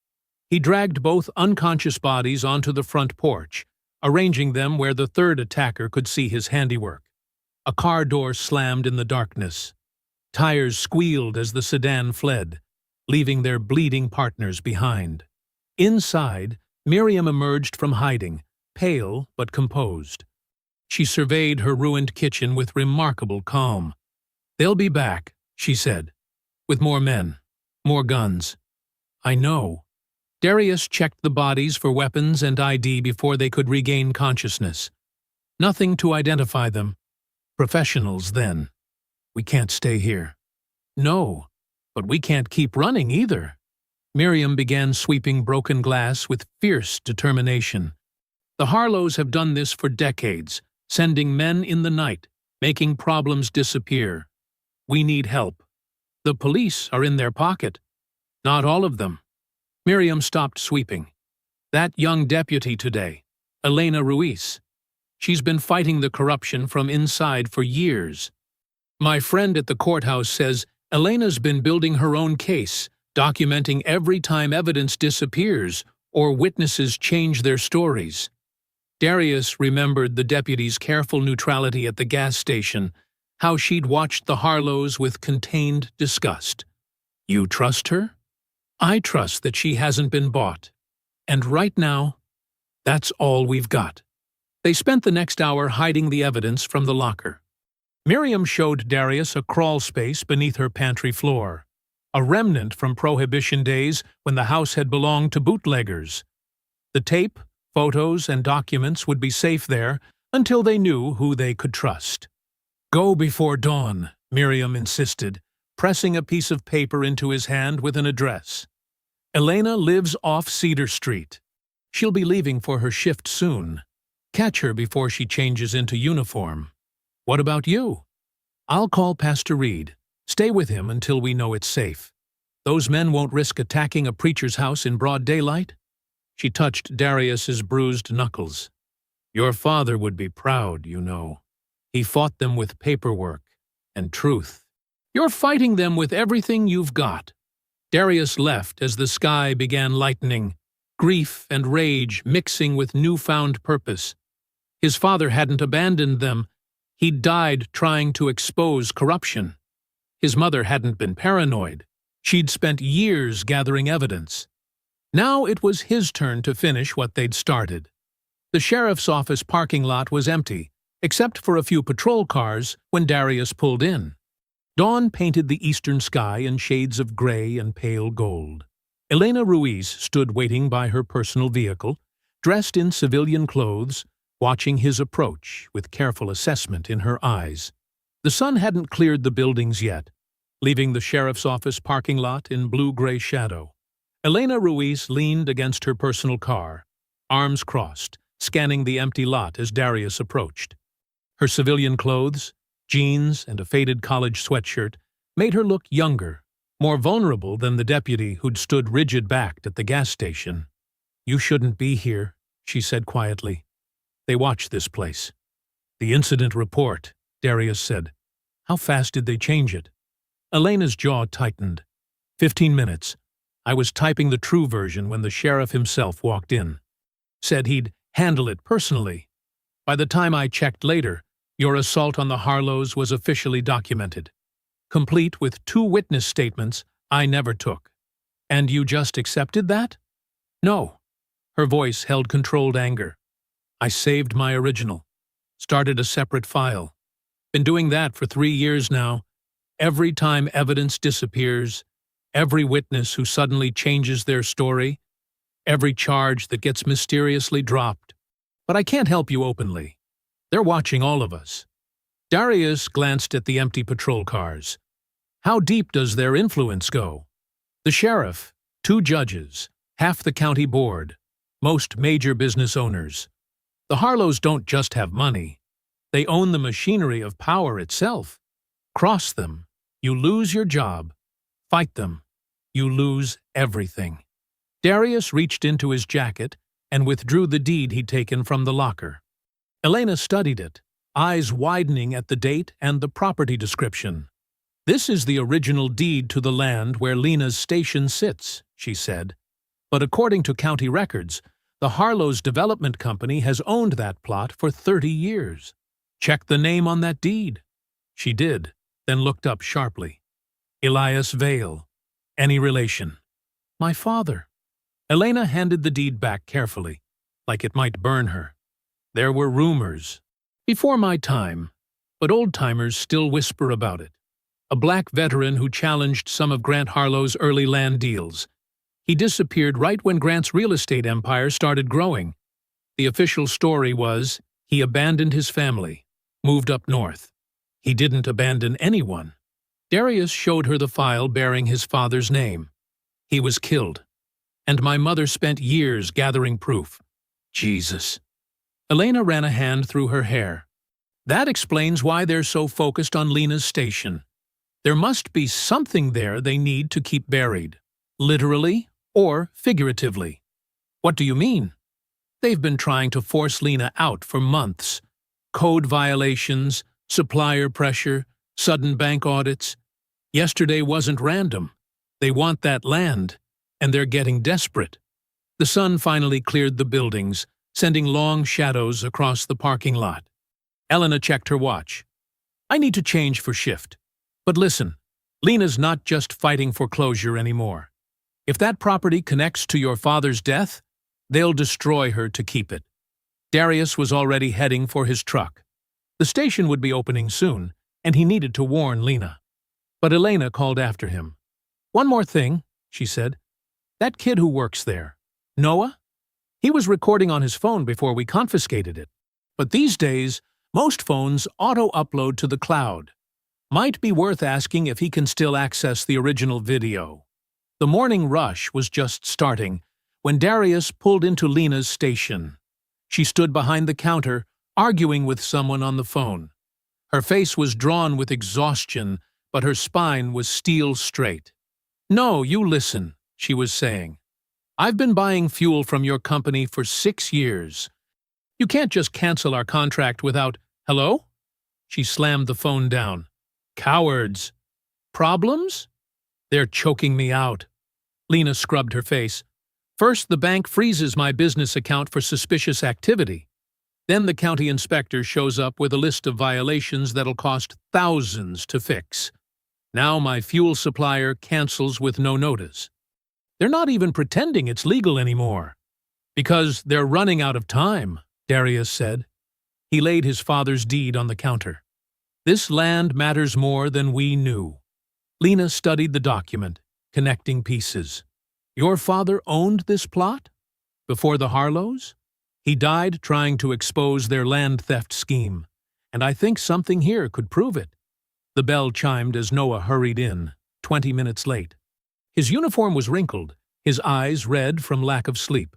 He dragged both unconscious bodies onto the front porch, arranging them where the third attacker could see his handiwork. A car door slammed in the darkness. Tires squealed as the sedan fled, leaving their bleeding partners behind. Inside, Miriam emerged from hiding, pale but composed. She surveyed her ruined kitchen with remarkable calm. "They'll be back," she said, "with more men, more guns." "I know." Darius checked the bodies for weapons and ID before they could regain consciousness. "Nothing to identify them. Professionals, then. We can't stay here." "No, but we can't keep running either." Miriam began sweeping broken glass with fierce determination. "The Harlows have done this for decades, sending men in the night, making problems disappear. We need help. The police are in their pocket. Not all of them." Miriam stopped sweeping. "That young deputy today, Elena Ruiz. She's been fighting the corruption from inside for years. My friend at the courthouse says Elena's been building her own case, documenting every time evidence disappears or witnesses change their stories." Darius remembered the deputy's careful neutrality at the gas station, how she'd watched the Harlows with contained disgust. "You trust her?" "I trust that she hasn't been bought. And right now, that's all we've got." They spent the next hour hiding the evidence from the locker. Miriam showed Darius a crawl space beneath her pantry floor, a remnant from Prohibition days when the house had belonged to bootleggers. The tape, photos, and documents would be safe there until they knew who they could trust. "Go before dawn," Miriam insisted, pressing a piece of paper into his hand with an address. "Elena lives off Cedar Street. She'll be leaving for her shift soon. Catch her before she changes into uniform. What about you?" "I'll call Pastor Reed. Stay with him until we know it's safe. Those men won't risk attacking a preacher's house in broad daylight." She touched Darius's bruised knuckles. "Your father would be proud, you know. He fought them with paperwork and truth. You're fighting them with everything you've got." Darius left as the sky began lightening, grief and rage mixing with newfound purpose. His father hadn't abandoned them. He'd died trying to expose corruption. His mother hadn't been paranoid. She'd spent years gathering evidence. Now it was his turn to finish what they'd started. The sheriff's office parking lot was empty, except for a few patrol cars when Darius pulled in. Dawn painted the eastern sky in shades of gray and pale gold. Elena Ruiz stood waiting by her personal vehicle, dressed in civilian clothes, watching his approach with careful assessment in her eyes. The sun hadn't cleared the buildings yet, leaving the sheriff's office parking lot in blue-gray shadow. Elena Ruiz leaned against her personal car, arms crossed, scanning the empty lot as Darius approached. Her civilian clothes, jeans and a faded college sweatshirt, made her look younger, more vulnerable than the deputy who'd stood rigid-backed at the gas station. "You shouldn't be here," she said quietly. "They watch this place." "The incident report," Darius said. "How fast did they change it?" Elena's jaw tightened. 15 minutes. I was typing the true version when the sheriff himself walked in. Said he'd handle it personally. By the time I checked later, your assault on the Harlows was officially documented, complete with 2 witness statements I never took. "And you just accepted that?" "No." Her voice held controlled anger. "I saved my original. Started a separate file. Been doing that for 3 years now. Every time evidence disappears, every witness who suddenly changes their story, every charge that gets mysteriously dropped. But I can't help you openly. They're watching all of us." Darius glanced at the empty patrol cars. How deep does their influence go? The sheriff, 2 judges, half the county board, most major business owners. The Harlows don't just have money. They own the machinery of power itself. Cross them, you lose your job. Fight them, you lose everything. Darius reached into his jacket and withdrew the deed he'd taken from the locker. Elena studied it, eyes widening at the date and the property description. This is the original deed to the land where Lena's station sits, she said. But according to county records, the Harlows Development Company has owned that plot for 30 years. Check the name on that deed. She did, then looked up sharply. Elias Vale. Any relation? My father. Elena handed the deed back carefully, like it might burn her. There were rumors. Before my time, but old-timers still whisper about it. A black veteran who challenged some of Grant Harlow's early land deals. He disappeared right when Grant's real estate empire started growing. The official story was he abandoned his family, moved up north. He didn't abandon anyone. Darius showed her the file bearing his father's name. He was killed. And my mother spent years gathering proof. Jesus. Elena ran a hand through her hair. That explains why they're so focused on Lena's station. There must be something there they need to keep buried, literally or figuratively. What do you mean? They've been trying to force Lena out for months. Code violations, supplier pressure, sudden bank audits. Yesterday wasn't random. They want that land, and they're getting desperate. The sun finally cleared the buildings, sending long shadows across the parking lot. Elena checked her watch. I need to change for shift. But listen, Lena's not just fighting for closure anymore. If that property connects to your father's death, they'll destroy her to keep it. Darius was already heading for his truck. The station would be opening soon, and he needed to warn Lena. But Elena called after him. One more thing, she said. That kid who works there, Noah? He was recording on his phone before we confiscated it. But these days, most phones auto-upload to the cloud. Might be worth asking if he can still access the original video. The morning rush was just starting when Darius pulled into Lena's station. She stood behind the counter, arguing with someone on the phone. Her face was drawn with exhaustion, but her spine was steel straight. No, you listen, she was saying. I've been buying fuel from your company for 6 years. You can't just cancel our contract without, hello? She slammed the phone down. Cowards. Problems? They're choking me out. Lena scrubbed her face. First, the bank freezes my business account for suspicious activity. Then the county inspector shows up with a list of violations that'll cost thousands to fix. Now my fuel supplier cancels with no notice. They're not even pretending it's legal anymore. Because they're running out of time, Darius said. He laid his father's deed on the counter. This land matters more than we knew. Lena studied the document, connecting pieces. Your father owned this plot? Before the Harlows? He died trying to expose their land theft scheme, and I think something here could prove it. The bell chimed as Noah hurried in, 20 minutes late. His uniform was wrinkled, his eyes red from lack of sleep.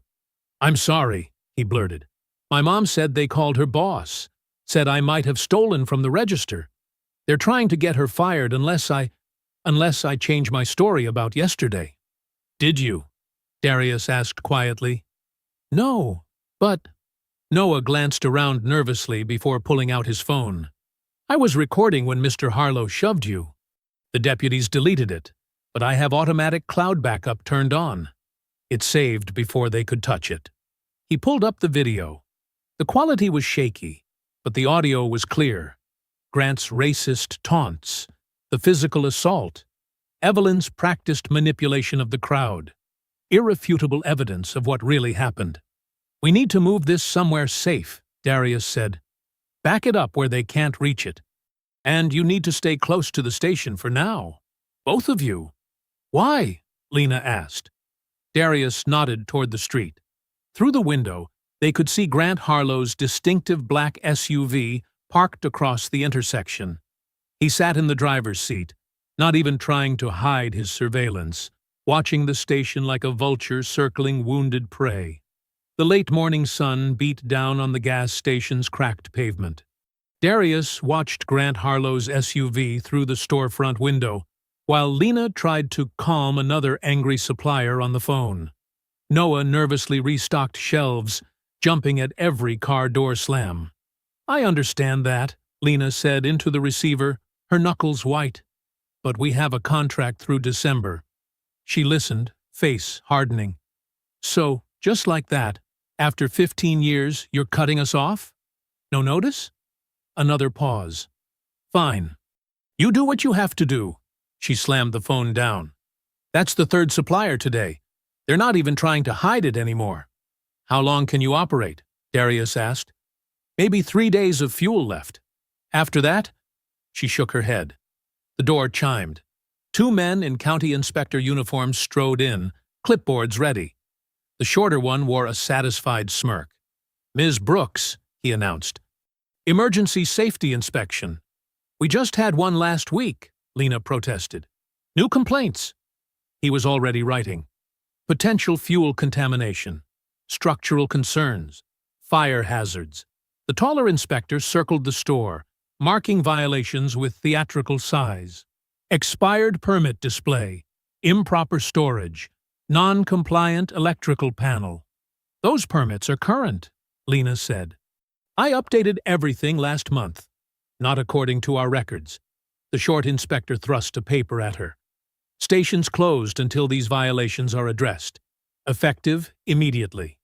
I'm sorry, he blurted. My mom said they called her boss, said I might have stolen from the register. They're trying to get her fired unless I change my story about yesterday. Did you? Darius asked quietly. No, but... Noah glanced around nervously before pulling out his phone. I was recording when Mr. Harlow shoved you. The deputies deleted it, but I have automatic cloud backup turned on. It saved before they could touch it. He pulled up the video. The quality was shaky, but the audio was clear. Grant's racist taunts, the physical assault, Evelyn's practiced manipulation of the crowd. Irrefutable evidence of what really happened. We need to move this somewhere safe, Darius said. Back it up where they can't reach it. And you need to stay close to the station for now. Both of you. Why? Lena asked. Darius nodded toward the street. Through the window, they could see Grant Harlow's distinctive black SUV parked across the intersection. He sat in the driver's seat, not even trying to hide his surveillance, watching the station like a vulture circling wounded prey. The late morning sun beat down on the gas station's cracked pavement. Darius watched Grant Harlow's SUV through the storefront window, while Lena tried to calm another angry supplier on the phone. Noah nervously restocked shelves, jumping at every car door slam. "I understand that," Lena said into the receiver, her knuckles white. "But we have a contract through December." She listened, face hardening. "So, just like that, after 15 years, you're cutting us off? No notice?" Another pause. "Fine. You do what you have to do." She slammed the phone down. "That's the third supplier today. They're not even trying to hide it anymore." "How long can you operate?" Darius asked. "Maybe 3 days of fuel left. After that?" She shook her head. The door chimed. 2 men in county inspector uniforms strode in, clipboards ready. The shorter one wore a satisfied smirk. "Ms. Brooks," he announced. "Emergency safety inspection." "We just had one last week," Lena protested. "New complaints." He was already writing. Potential fuel contamination, structural concerns, fire hazards. The taller inspector circled the store, marking violations with theatrical size. Expired permit display, improper storage, non-compliant electrical panel. "Those permits are current," Lena said. "I updated everything last month." "Not according to our records." The short inspector thrust a paper at her. "Stations closed until these violations are addressed. Effective immediately."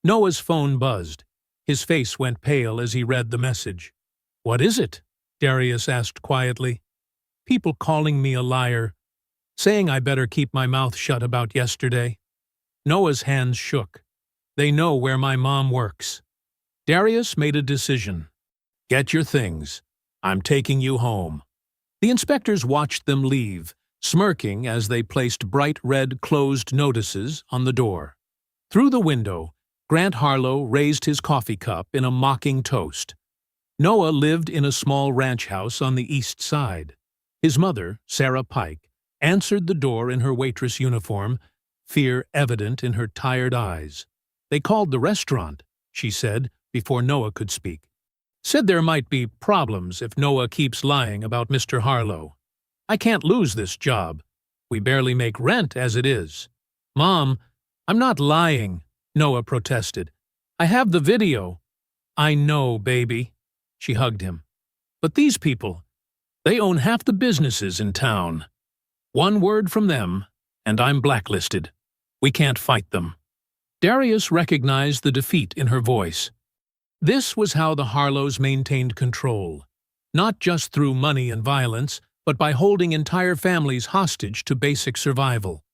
Noah's phone buzzed. His face went pale as he read the message. "What is it?" Darius asked quietly. "People calling me a liar, saying I better keep my mouth shut about yesterday." Noah's hands shook. "They know where my mom works." Darius made a decision. "Get your things. I'm taking you home." The inspectors watched them leave, smirking as they placed bright red closed notices on the door. Through the window, Grant Harlow raised his coffee cup in a mocking toast. Noah lived in a small ranch house on the east side. His mother, Sarah Pike, answered the door in her waitress uniform, fear evident in her tired eyes. "They called the restaurant," she said, before Noah could speak. "Said there might be problems if Noah keeps lying about Mr. Harlow. I can't lose this job. We barely make rent as it is." "Mom, I'm not lying," Noah protested. "I have the video." "I know, baby." She hugged him. "But these people, they own half the businesses in town. One word from them, and I'm blacklisted. We can't fight them." Darius recognized the defeat in her voice. This was how the Harlows maintained control, not just through money and violence, but by holding entire families hostage to basic survival.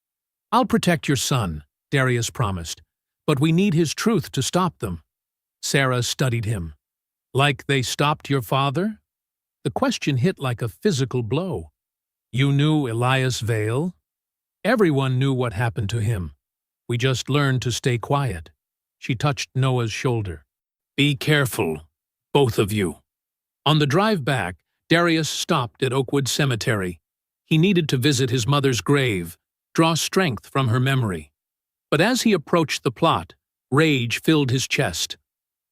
"I'll protect your son," Darius promised, "but we need his truth to stop them." Sarah studied him. "Like they stopped your father?" The question hit like a physical blow. "You knew Elias Vale?" "Everyone knew what happened to him. We just learned to stay quiet." She touched Noah's shoulder. "Be careful, both of you." On the drive back, Darius stopped at Oakwood Cemetery. He needed to visit his mother's grave, draw strength from her memory. But as he approached the plot, rage filled his chest.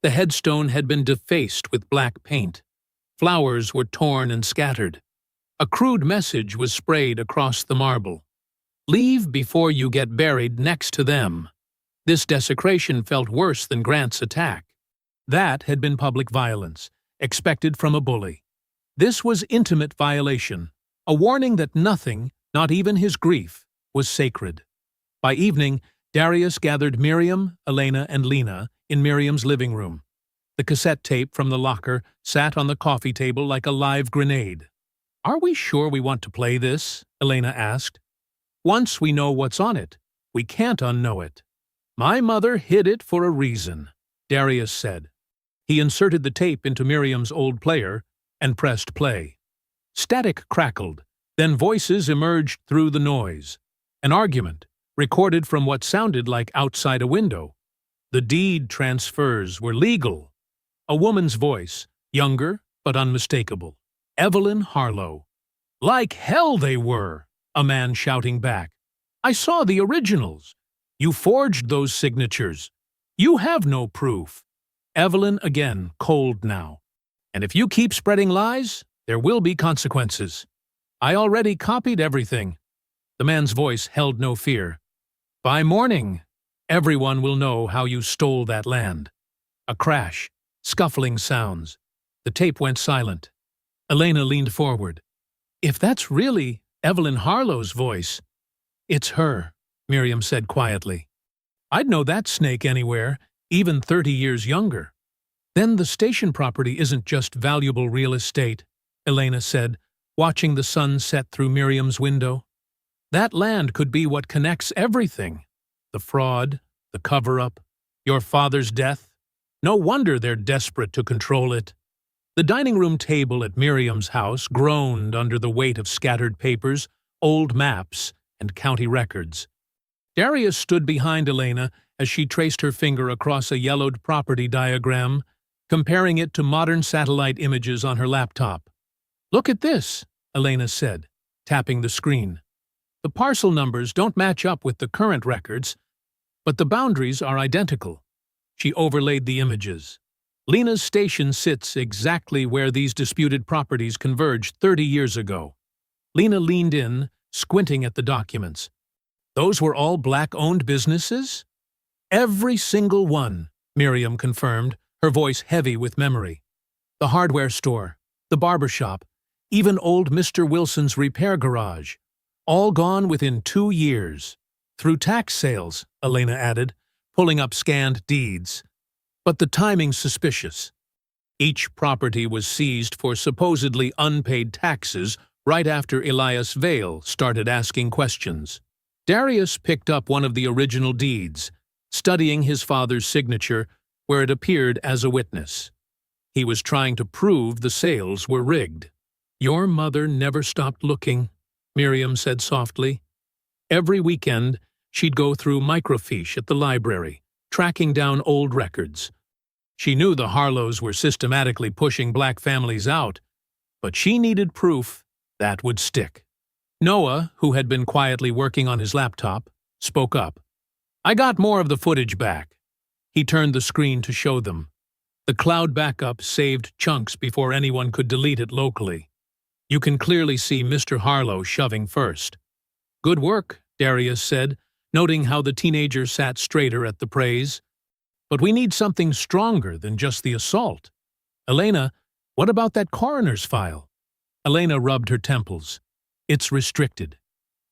The headstone had been defaced with black paint. Flowers were torn and scattered. A crude message was sprayed across the marble. "Leave before you get buried next to them." This desecration felt worse than Grant's attack. That had been public violence, expected from a bully. This was intimate violation, a warning that nothing, not even his grief, was sacred. By evening, Darius gathered Miriam, Elena, and Lena in Miriam's living room. The cassette tape from the locker sat on the coffee table like a live grenade. "Are we sure we want to play this?" Elena asked. "Once we know what's on it, we can't unknow it." "My mother hid it for a reason," Darius said. He inserted the tape into Miriam's old player and pressed play. Static crackled, then voices emerged through the noise. An argument, recorded from what sounded like outside a window. The deed transfers were legal. A woman's voice, younger but unmistakable. Evelyn Harlow. "Like hell they were," a man shouting back. "I saw the originals. You forged those signatures. You have no proof." Evelyn again, cold now. "And if you keep spreading lies, there will be consequences. I already copied everything." The man's voice held no fear. "By morning, everyone will know how you stole that land." A crash, scuffling sounds. The tape went silent. Elena leaned forward. "If that's really Evelyn Harlow's voice—" "It's her," Miriam said quietly. "I'd know that snake anywhere, even 30 years younger." "Then the station property isn't just valuable real estate," Elena said, watching the sun set through Miriam's window. "That land could be what connects everything. The fraud, the cover-up, your father's death. No wonder they're desperate to control it." The dining room table at Miriam's house groaned under the weight of scattered papers, old maps, and county records. Darius stood behind Elena as she traced her finger across a yellowed property diagram, comparing it to modern satellite images on her laptop. "Look at this," Elena said, tapping the screen. "The parcel numbers don't match up with the current records, but the boundaries are identical." She overlaid the images. "Lena's station sits exactly where these disputed properties converged 30 years ago." Lena leaned in, squinting at the documents. "Those were all black-owned businesses?" "Every single one," Miriam confirmed, her voice heavy with memory. "The hardware store, the barber shop, even old Mr. Wilson's repair garage. All gone within 2 years. Through tax sales," Elena added, pulling up scanned deeds. "But the timing's suspicious. Each property was seized for supposedly unpaid taxes right after Elias Vale started asking questions." Darius picked up one of the original deeds, studying his father's signature where it appeared as a witness. He was trying to prove the sales were rigged. "Your mother never stopped looking," Miriam said softly. Every weekend, she'd go through microfiche at the library, tracking down old records. She knew the Harlows were systematically pushing black families out, but she needed proof that would stick. Noah, who had been quietly working on his laptop, spoke up. "I got more of the footage back." He turned the screen to show them. The cloud backup saved chunks before anyone could delete it locally. You can clearly see Mr. Harlow shoving first. "Good work," Darius said, noting how the teenager sat straighter at the praise. "But we need something stronger than just the assault. Elena, what about that coroner's file?" Elena rubbed her temples. "It's restricted.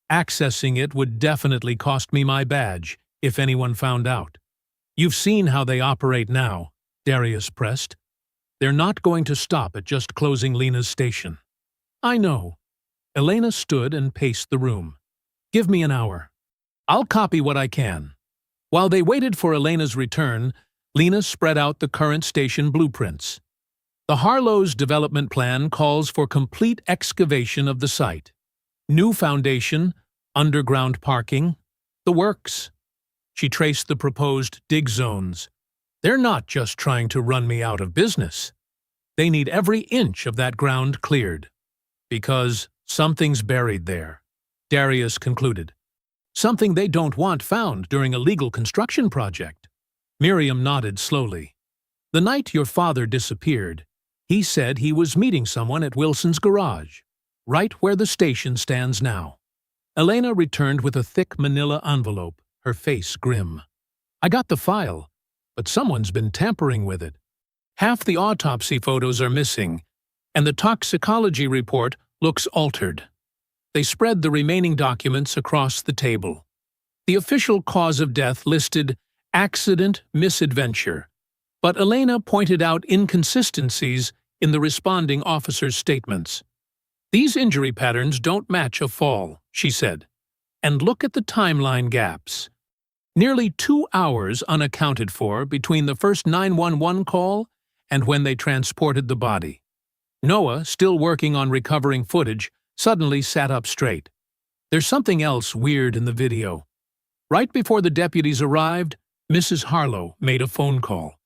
Accessing it would definitely cost me my badge if anyone found out." "You've seen how they operate now," Darius pressed. "They're not going to stop at just closing Lena's station." "I know." Elena stood and paced the room. "Give me an hour. I'll copy what I can." While they waited for Elena's return, Lena spread out the current station blueprints. The Harlow's development plan calls for complete excavation of the site. New foundation, underground parking, the works. She traced the proposed dig zones. "They're not just trying to run me out of business. They need every inch of that ground cleared. Because something's buried there," Darius concluded. "Something they don't want found during a legal construction project." Miriam nodded slowly. "The night your father disappeared, he said he was meeting someone at Wilson's garage, right where the station stands now." Elena returned with a thick manila envelope, her face grim. "I got the file, but someone's been tampering with it. Half the autopsy photos are missing, and the toxicology report looks altered." They spread the remaining documents across the table. The official cause of death listed accident misadventure, but Elena pointed out inconsistencies in the responding officer's statements. "These injury patterns don't match a fall," she said. "And look at the timeline gaps. Nearly 2 hours unaccounted for between the first 911 call and when they transported the body." Noah, still working on recovering footage, suddenly sat up straight. "There's something else weird in the video. Right before the deputies arrived, Mrs. Harlow made a phone call.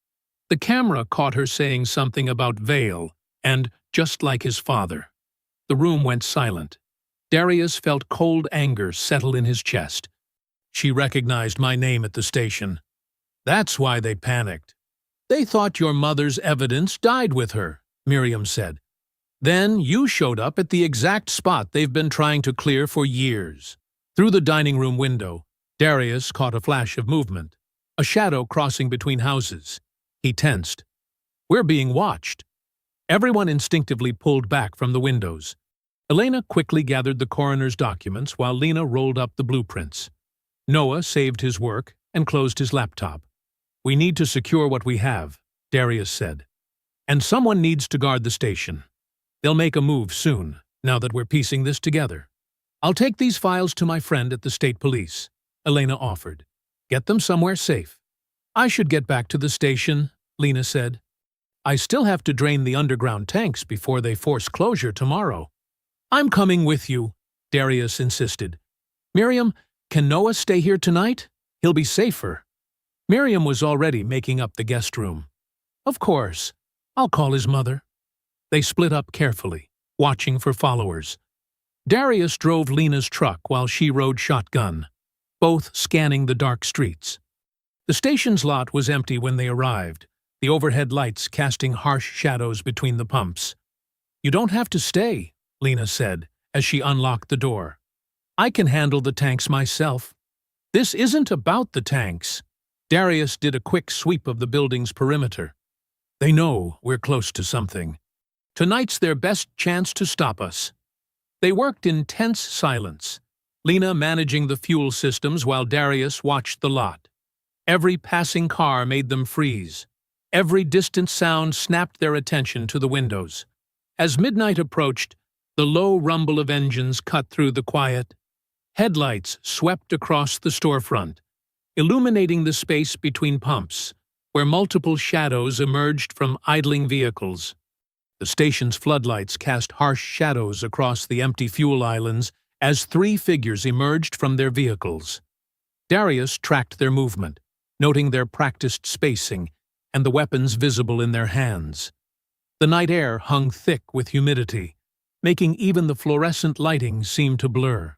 The camera caught her saying something about Vale and just like his father. The room went silent. Darius felt cold anger settle in his chest. She recognized my name at the station. That's why they panicked. They thought your mother's evidence died with her, Miriam said. Then you showed up at the exact spot they've been trying to clear for years. Through the dining room window, Darius caught a flash of movement, a shadow crossing between houses. He tensed. We're being watched. Everyone instinctively pulled back from the windows. Elena quickly gathered the coroner's documents while Lena rolled up the blueprints. Noah saved his work and closed his laptop. We need to secure what we have, Darius said. And someone needs to guard the station. They'll make a move soon, now that we're piecing this together. I'll take these files to my friend at the state police, Elena offered. Get them somewhere safe. I should get back to the station, Lena said. I still have to drain the underground tanks before they force closure tomorrow. I'm coming with you, Darius insisted. Miriam, can Noah stay here tonight? He'll be safer. Miriam was already making up the guest room. Of course. I'll call his mother. They split up carefully, watching for followers. Darius drove Lena's truck while she rode shotgun, both scanning the dark streets. The station's lot was empty when they arrived, the overhead lights casting harsh shadows between the pumps. You don't have to stay, Lena said, as she unlocked the door. I can handle the tanks myself. This isn't about the tanks. Darius did a quick sweep of the building's perimeter. They know we're close to something. Tonight's their best chance to stop us. They worked in tense silence, Lena managing the fuel systems while Darius watched the lot. Every passing car made them freeze. Every distant sound snapped their attention to the windows. As midnight approached, the low rumble of engines cut through the quiet. Headlights swept across the storefront, illuminating the space between pumps, where multiple shadows emerged from idling vehicles. The station's floodlights cast harsh shadows across the empty fuel islands as three figures emerged from their vehicles. Darius tracked their movement, noting their practiced spacing and the weapons visible in their hands. The night air hung thick with humidity, making even the fluorescent lighting seem to blur.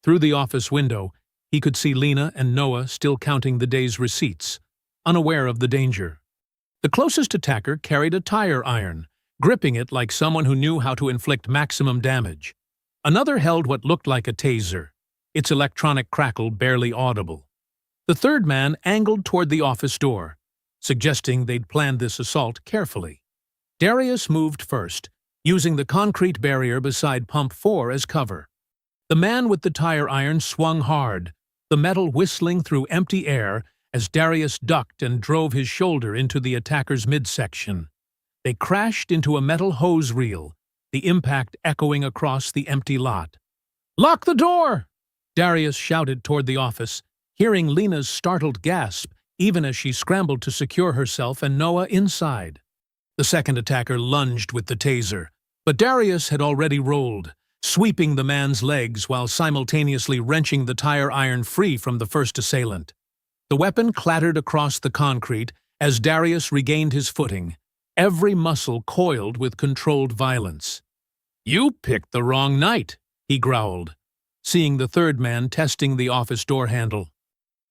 Through the office window, he could see Lena and Noah still counting the day's receipts, unaware of the danger. The closest attacker carried a tire iron, gripping it like someone who knew how to inflict maximum damage. Another held what looked like a taser, its electronic crackle barely audible. The third man angled toward the office door, suggesting they'd planned this assault carefully. Darius moved first, using the concrete barrier beside Pump 4 as cover. The man with the tire iron swung hard, the metal whistling through empty air as Darius ducked and drove his shoulder into the attacker's midsection. They crashed into a metal hose reel, the impact echoing across the empty lot. "Lock the door!" Darius shouted toward the office, hearing Lena's startled gasp even as she scrambled to secure herself and Noah inside. The second attacker lunged with the taser, but Darius had already rolled, sweeping the man's legs while simultaneously wrenching the tire iron free from the first assailant. The weapon clattered across the concrete as Darius regained his footing, every muscle coiled with controlled violence. "You picked the wrong night," he growled, seeing the third man testing the office door handle.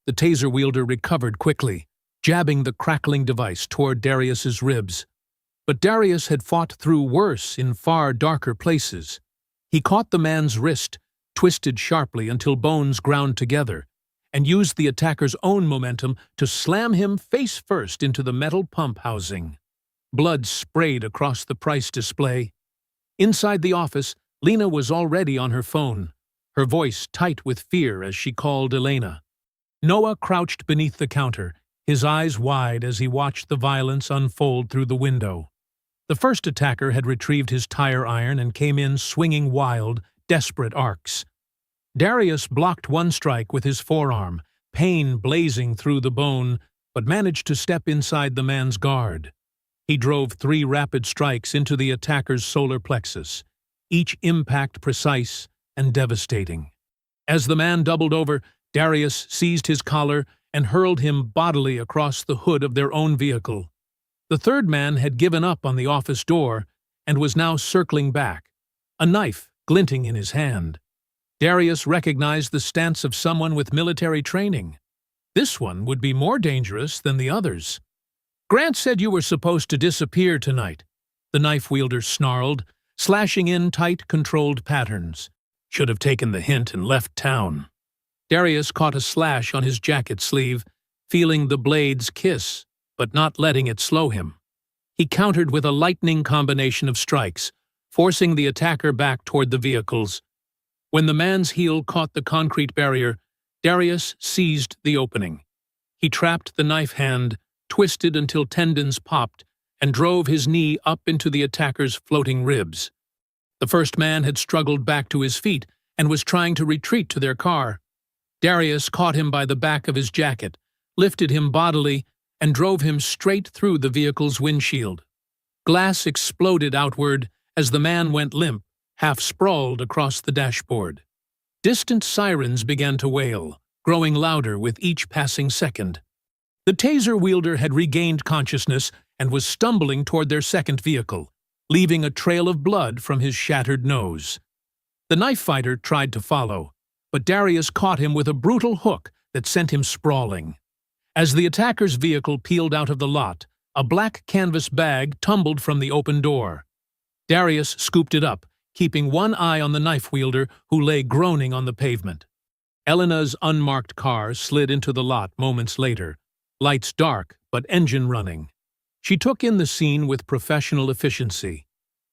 The taser wielder recovered quickly, jabbing the crackling device toward Darius's ribs. But Darius had fought through worse in far darker places. He caught the man's wrist, twisted sharply until bones ground together, and used the attacker's own momentum to slam him face first into the metal pump housing. Blood sprayed across the price display. Inside the office, Lena was already on her phone, her voice tight with fear as she called Elena. Noah crouched beneath the counter, his eyes wide as he watched the violence unfold through the window. The first attacker had retrieved his tire iron and came in swinging wild, desperate arcs. Darius blocked one strike with his forearm, pain blazing through the bone, but managed to step inside the man's guard. He drove 3 rapid strikes into the attacker's solar plexus, each impact precise and devastating. As the man doubled over, Darius seized his collar and hurled him bodily across the hood of their own vehicle. The third man had given up on the office door, and was now circling back, a knife glinting in his hand. Darius recognized the stance of someone with military training. This one would be more dangerous than the others. "Grant said you were supposed to disappear tonight," the knife wielder snarled, slashing in tight, controlled patterns. "Should have taken the hint and left town." Darius caught a slash on his jacket sleeve, feeling the blade's kiss, but not letting it slow him. He countered with a lightning combination of strikes, forcing the attacker back toward the vehicles. When the man's heel caught the concrete barrier, Darius seized the opening. He trapped the knife hand, twisted until tendons popped, and drove his knee up into the attacker's floating ribs. The first man had struggled back to his feet and was trying to retreat to their car. Darius caught him by the back of his jacket, lifted him bodily, and drove him straight through the vehicle's windshield. Glass exploded outward as the man went limp, half sprawled across the dashboard. Distant sirens began to wail, growing louder with each passing second. The taser wielder had regained consciousness and was stumbling toward their second vehicle, leaving a trail of blood from his shattered nose. The knife fighter tried to follow, but Darius caught him with a brutal hook that sent him sprawling. As the attacker's vehicle peeled out of the lot, a black canvas bag tumbled from the open door. Darius scooped it up, keeping one eye on the knife wielder who lay groaning on the pavement. Elena's unmarked car slid into the lot moments later, lights dark but engine running. She took in the scene with professional efficiency.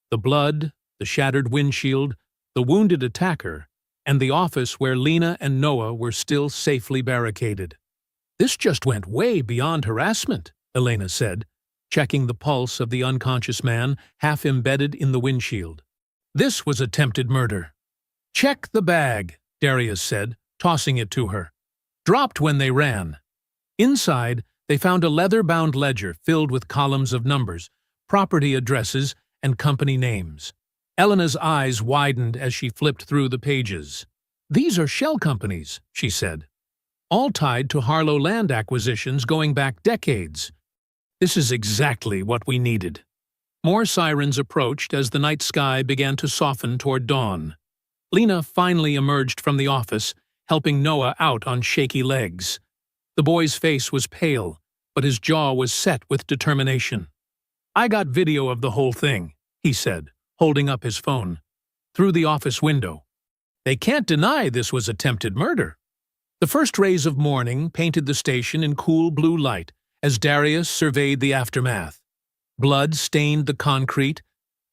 The blood, the shattered windshield, the wounded attacker, and the office where Lena and Noah were still safely barricaded. "This just went way beyond harassment," Elena said, checking the pulse of the unconscious man half embedded in the windshield. "This was attempted murder." "Check the bag," Darius said, tossing it to her. "Dropped when they ran." Inside, they found a leather-bound ledger filled with columns of numbers, property addresses, and company names. Elena's eyes widened as she flipped through the pages. "These are shell companies," she said, "all tied to Harlow land acquisitions going back decades. This is exactly what we needed." More sirens approached as the night sky began to soften toward dawn. Lena finally emerged from the office, helping Noah out on shaky legs. The boy's face was pale, but his jaw was set with determination. "I got video of the whole thing," he said, holding up his phone. "Through the office window. They can't deny this was attempted murder." The first rays of morning painted the station in cool blue light as Darius surveyed the aftermath. Blood stained the concrete,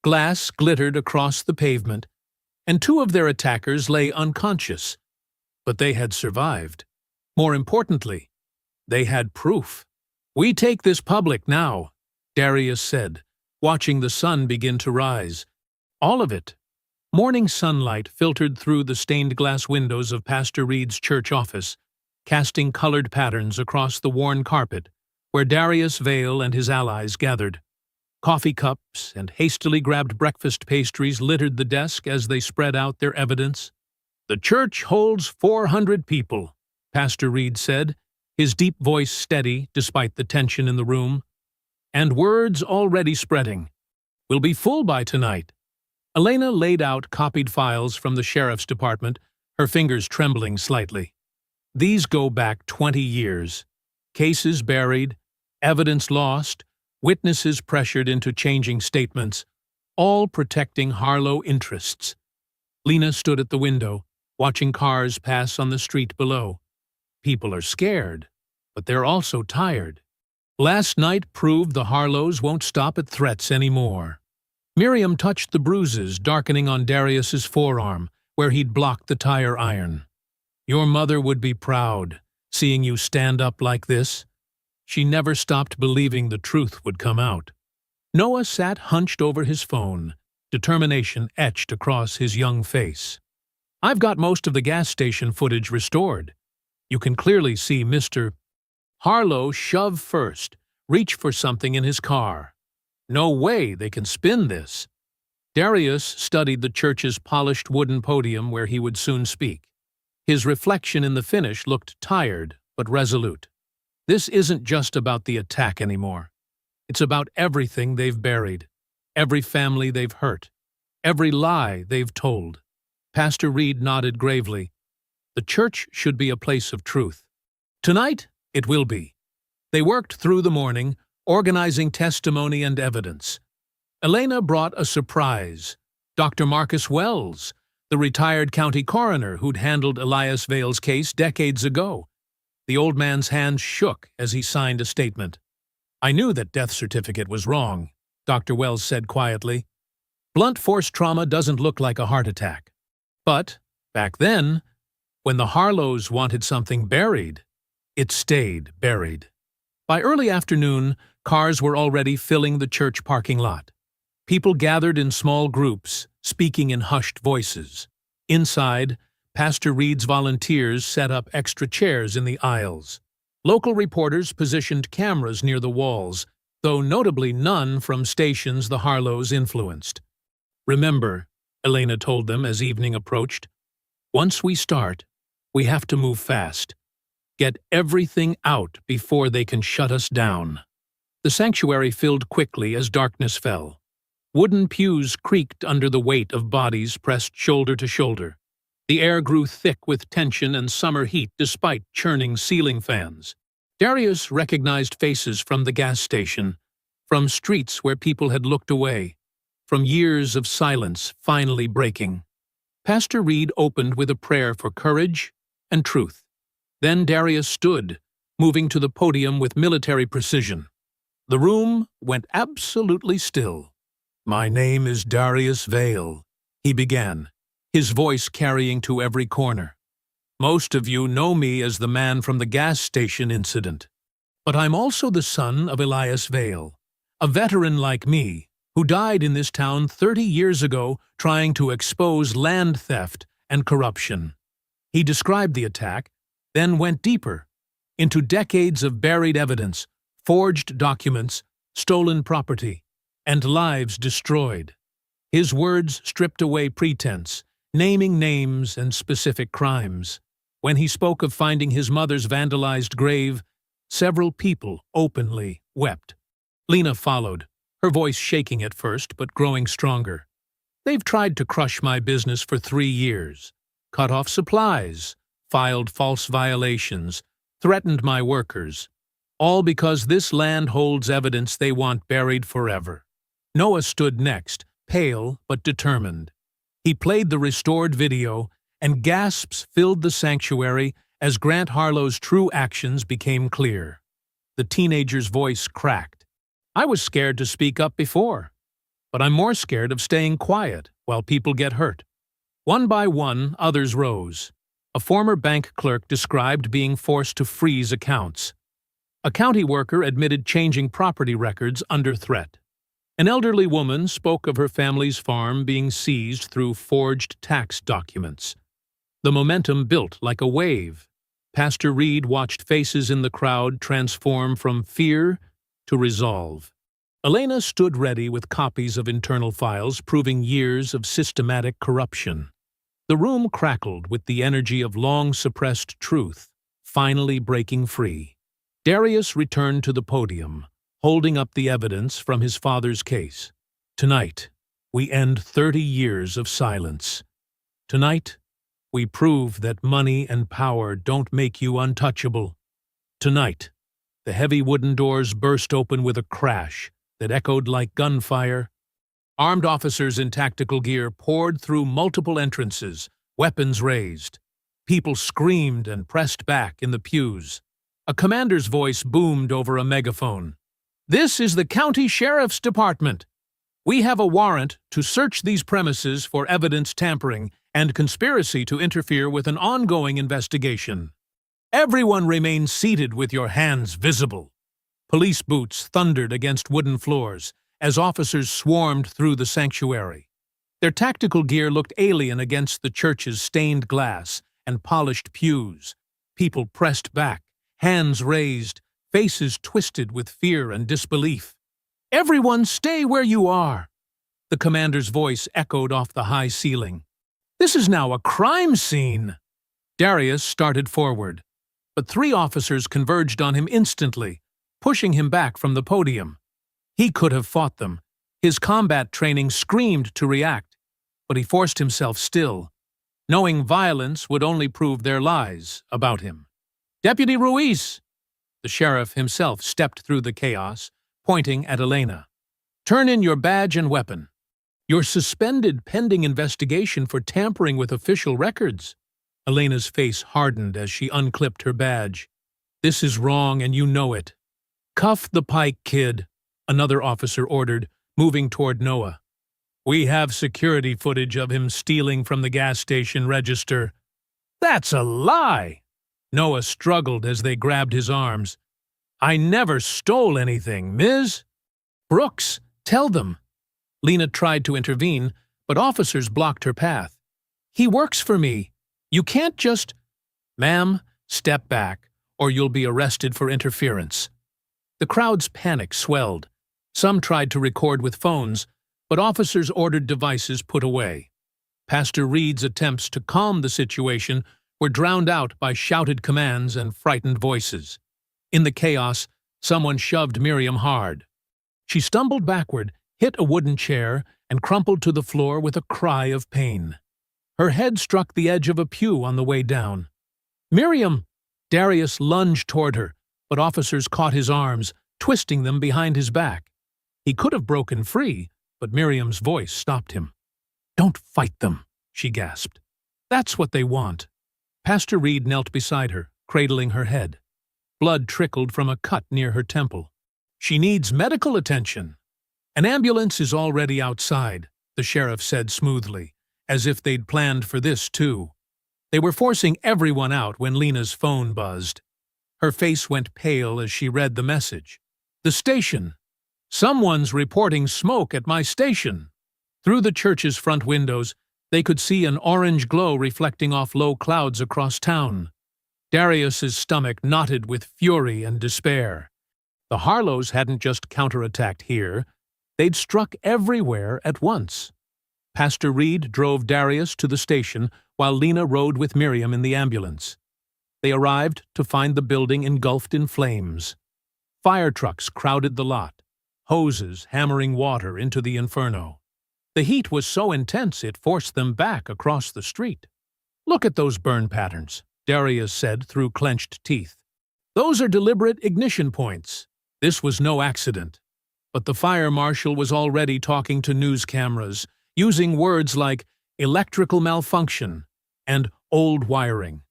glass glittered across the pavement, and two of their attackers lay unconscious. But they had survived. More importantly, they had proof. "We take this public now," Darius said, watching the sun begin to rise. "All of it." Morning sunlight filtered through the stained glass windows of Pastor Reed's church office, casting colored patterns across the worn carpet where Darius Vale and his allies gathered. Coffee cups and hastily grabbed breakfast pastries littered the desk as they spread out their evidence. "The church holds 400 people," Pastor Reed said, his deep voice steady despite the tension in the room. "And words already spreading. We'll be full by tonight." Elena laid out copied files from the sheriff's department, her fingers trembling slightly. "These go back 20 years. Cases buried, evidence lost, witnesses pressured into changing statements, all protecting Harlow interests." Lena stood at the window, watching cars pass on the street below. "People are scared, but they're also tired. Last night proved the Harlows won't stop at threats anymore." Miriam touched the bruises darkening on Darius's forearm, where he'd blocked the tire iron. "Your mother would be proud, seeing you stand up like this." She never stopped believing the truth would come out. Noah sat hunched over his phone, determination etched across his young face. "I've got most of the gas station footage restored. You can clearly see Mr. Harlow shove first, reach for something in his car. No way they can spin this." Darius studied the church's polished wooden podium where he would soon speak. His reflection in the finish looked tired but resolute. "This isn't just about the attack anymore. It's about everything they've buried. every family they've hurt, every lie they've told. Pastor Reed nodded gravely. The church should be a place of truth. Tonight, it will be. They worked through the morning, organizing testimony and evidence. Elena brought a surprise. Dr. Marcus Wells, the retired county coroner who'd handled Elias Vale's case decades ago. The old man's hands shook as he signed a statement. "I knew that death certificate was wrong," Dr. Wells said quietly. "Blunt force trauma doesn't look like a heart attack. But, back then, when the Harlows wanted something buried, it stayed buried." By early afternoon, cars were already filling the church parking lot. People gathered in small groups, speaking in hushed voices. Inside, Pastor Reed's volunteers set up extra chairs in the aisles. Local reporters positioned cameras near the walls, though notably none from stations the Harlows influenced. "Remember," Elena told them as evening approached, "once we start, we have to move fast. Get everything out before they can shut us down." The sanctuary filled quickly as darkness fell. Wooden pews creaked under the weight of bodies pressed shoulder to shoulder. The air grew thick with tension and summer heat despite churning ceiling fans. Darius recognized faces from the gas station, from streets where people had looked away, from years of silence finally breaking. Pastor Reed opened with a prayer for courage and truth. Then Darius stood, moving to the podium with military precision. The room went absolutely still. "My name is Darius Vale," he began, his voice carrying to every corner. "Most of you know me as the man from the gas station incident. But I'm also the son of Elias Vale, a veteran like me, who died in this town 30 years ago trying to expose land theft and corruption." He described the attack, then went deeper, into decades of buried evidence, forged documents, stolen property, and lives destroyed. His words stripped away pretense, naming names and specific crimes. When he spoke of finding his mother's vandalized grave, several people openly wept. Lena followed, her voice shaking at first but growing stronger. "They've tried to crush my business for 3 years, cut off supplies, filed false violations, threatened my workers, all because this land holds evidence they want buried forever." Noah stood next, pale but determined. He played the restored video, and gasps filled the sanctuary as Grant Harlow's true actions became clear. The teenager's voice cracked. "I was scared to speak up before, but I'm more scared of staying quiet while people get hurt." One by one, others rose. A former bank clerk described being forced to freeze accounts. A county worker admitted changing property records under threat. An elderly woman spoke of her family's farm being seized through forged tax documents. The momentum built like a wave. Pastor Reed watched faces in the crowd transform from fear to resolve. Elena stood ready with copies of internal files proving years of systematic corruption. The room crackled with the energy of long-suppressed truth, finally breaking free. Darius returned to the podium, holding up the evidence from his father's case. "Tonight, we end 30 years of silence. Tonight, we prove that money and power don't make you untouchable. Tonight, the heavy wooden doors burst open with a crash that echoed like gunfire. Armed officers in tactical gear poured through multiple entrances, weapons raised. People screamed and pressed back in the pews. A commander's voice boomed over a megaphone. "This is the County Sheriff's Department. We have a warrant to search these premises for evidence tampering and conspiracy to interfere with an ongoing investigation. Everyone remain seated with your hands visible." Police boots thundered against wooden floors as officers swarmed through the sanctuary. Their tactical gear looked alien against the church's stained glass and polished pews. People pressed back, hands raised, faces twisted with fear and disbelief. "Everyone stay where you are!" The commander's voice echoed off the high ceiling. "This is now a crime scene!" Darius started forward, but 3 officers converged on him instantly, pushing him back from the podium. He could have fought them, His combat training screamed to react, but he forced himself still, knowing violence would only prove their lies about him. "Deputy Ruiz!" The sheriff himself stepped through the chaos, pointing at Elena. "Turn in your badge and weapon. You're suspended pending investigation for tampering with official records." Elena's face hardened as she unclipped her badge. "This is wrong, and you know it." "Cuff the Pike kid," another officer ordered, moving toward Noah. "We have security footage of him stealing from the gas station register." "That's a lie!" Noah struggled as they grabbed his arms. "I never stole anything, Ms. Brooks, tell them." Lena tried to intervene, but officers blocked her path. "He works for me. You can't just—" "Ma'am, step back, or you'll be arrested for interference." The crowd's panic swelled. Some tried to record with phones, but officers ordered devices put away. Pastor Reed's attempts to calm the situation were drowned out by shouted commands and frightened voices. In the chaos, someone shoved Miriam hard. She stumbled backward, hit a wooden chair, and crumpled to the floor with a cry of pain. Her head struck the edge of a pew on the way down. "Miriam!" Darius lunged toward her, but officers caught his arms, twisting them behind his back. He could have broken free, but Miriam's voice stopped him. "Don't fight them," she gasped. "That's what they want." Pastor Reed knelt beside her, cradling her head. Blood trickled from a cut near her temple. "She needs medical attention." "An ambulance is already outside," the sheriff said smoothly, as if they'd planned for this too. They were forcing everyone out when Lena's phone buzzed. Her face went pale as she read the message. "The station. Someone's reporting smoke at my station." Through the church's front windows, they could see an orange glow reflecting off low clouds across town. Darius's stomach knotted with fury and despair. The Harlows hadn't just counterattacked here. They'd struck everywhere at once. Pastor Reed drove Darius to the station while Lena rode with Miriam in the ambulance. They arrived to find the building engulfed in flames. Fire trucks crowded the lot, hoses hammering water into the inferno. The heat was so intense it forced them back across the street. "Look at those burn patterns," Darius said through clenched teeth. "Those are deliberate ignition points. This was no accident." But the fire marshal was already talking to news cameras, using words like electrical malfunction and old wiring.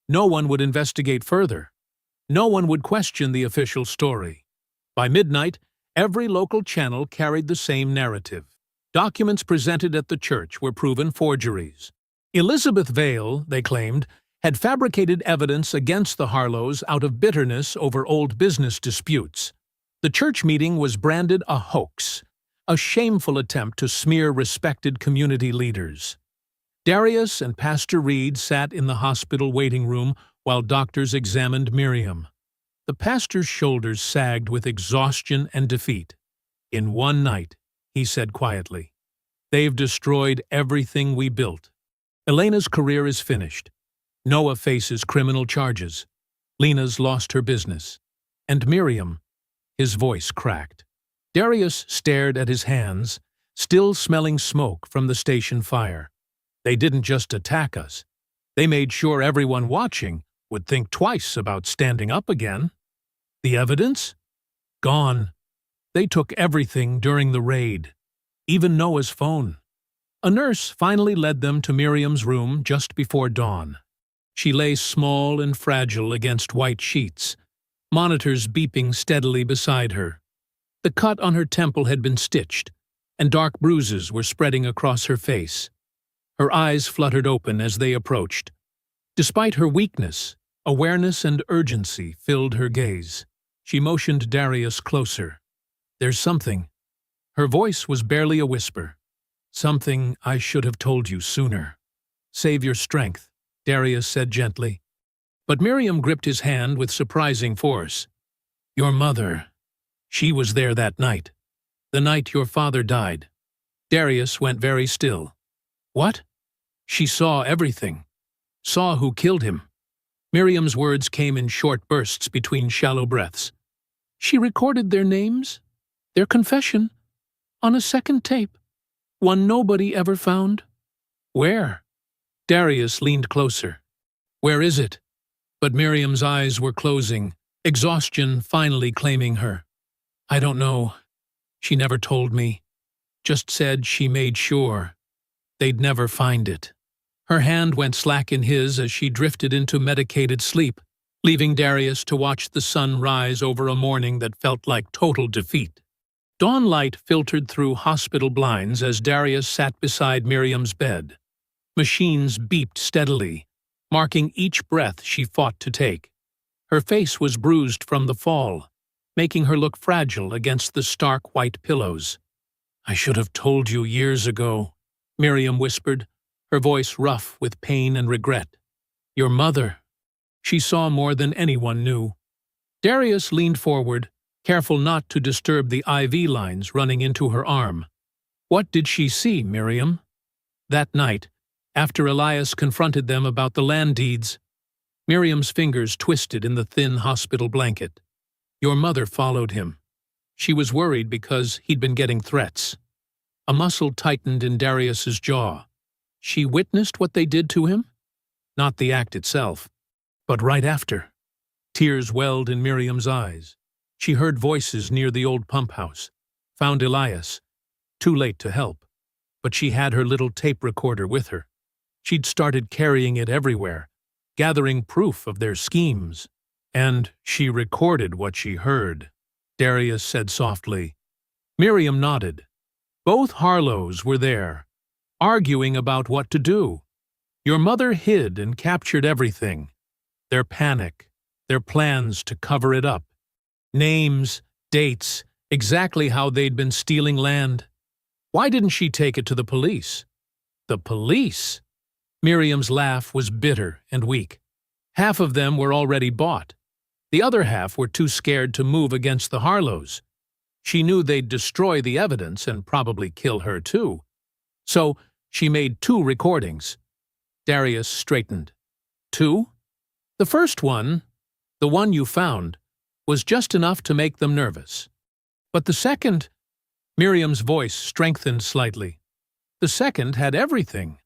No one would investigate further. No one would question the official story. By midnight, every local channel carried the same narrative. Documents presented at the church were proven forgeries. Elizabeth Vale, they claimed, had fabricated evidence against the Harlows out of bitterness over old business disputes. The church meeting was branded a hoax, a shameful attempt to smear respected community leaders. Darius and Pastor Reed sat in the hospital waiting room while doctors examined Miriam. The pastor's shoulders sagged with exhaustion and defeat. "In one night," he said quietly, "they've destroyed everything we built. Elena's career is finished. Noah faces criminal charges. Lena's lost her business. And Miriam—" His voice cracked. Darius stared at his hands, still smelling smoke from the station fire. "They didn't just attack us. They made sure everyone watching would think twice about standing up again." "The evidence?" "Gone. They took everything during the raid, even Noah's phone." A nurse finally led them to Miriam's room just before dawn. She lay small and fragile against white sheets, monitors beeping steadily beside her. The cut on her temple had been stitched, and dark bruises were spreading across her face. Her eyes fluttered open as they approached. Despite her weakness, awareness and urgency filled her gaze. She motioned Darius closer. "There's something." Her voice was barely a whisper. "Something I should have told you sooner." "Save your strength," Darius said gently. But Miriam gripped his hand with surprising force. "Your mother, she was there that night. The night your father died." Darius went very still. "What?" "She saw everything. Saw who killed him." Miriam's words came in short bursts between shallow breaths. "She recorded their names, their confession, On a second tape? One nobody ever found? Where? Darius leaned closer. Where is it? But Miriam's eyes were closing, exhaustion finally claiming her. I don't know. She never told me. Just said she made sure. They'd never find it. Her hand went slack in his as she drifted into medicated sleep, leaving Darius to watch the sun rise over a morning that felt like total defeat. Dawn light filtered through hospital blinds as Darius sat beside Miriam's bed. Machines beeped steadily, marking each breath she fought to take. Her face was bruised from the fall, making her look fragile against the stark white pillows. I should have told you years ago, Miriam whispered, her voice rough with pain and regret. Your mother. She saw more than anyone knew. Darius leaned forward, careful not to disturb the IV lines running into her arm. What did she see, Miriam? That night, after Elias confronted them about the land deeds, Miriam's fingers twisted in the thin hospital blanket. Your mother followed him. She was worried because he'd been getting threats. A muscle tightened in Darius's jaw. She witnessed what they did to him? Not the act itself, but right after. Tears welled in Miriam's eyes. She heard voices near the old pump house, found Elias. Too late to help, but she had her little tape recorder with her. She'd started carrying it everywhere, gathering proof of their schemes. And she recorded what she heard, Darius said softly. Miriam nodded. Both Harlows were there, arguing about what to do. Your mother hid and captured everything. Their panic, their plans to cover it up. Names, dates, exactly how they'd been stealing land. Why didn't she take it to the police? The police? Miriam's laugh was bitter and weak. Half of them were already bought. The other half were too scared to move against the Harlows. She knew they'd destroy the evidence and probably kill her too. So she made 2 recordings. Darius straightened. 2? The first one, the one you found, was just enough to make them nervous. But the second, Miriam's voice strengthened slightly. The second had everything.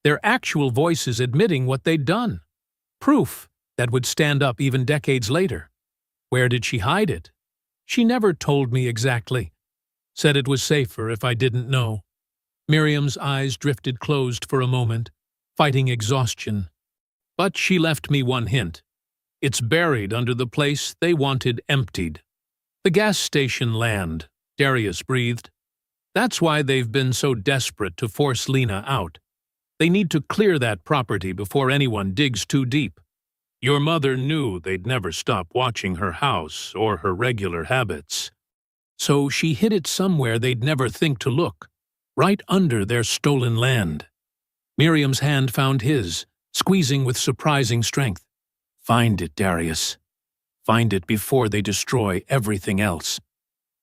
Their actual voices admitting what they'd done. Proof that would stand up even decades later. Where did she hide it? She never told me exactly. Said it was safer if I didn't know. Miriam's eyes drifted closed for a moment, fighting exhaustion. But she left me one hint. It's buried under the place they wanted emptied. The gas station land, Darius breathed. That's why they've been so desperate to force Lena out. They need to clear that property before anyone digs too deep. Your mother knew they'd never stop watching her house or her regular habits. So she hid it somewhere they'd never think to look, right under their stolen land. Miriam's hand found his, squeezing with surprising strength. Find it, Darius. Find it before they destroy everything else.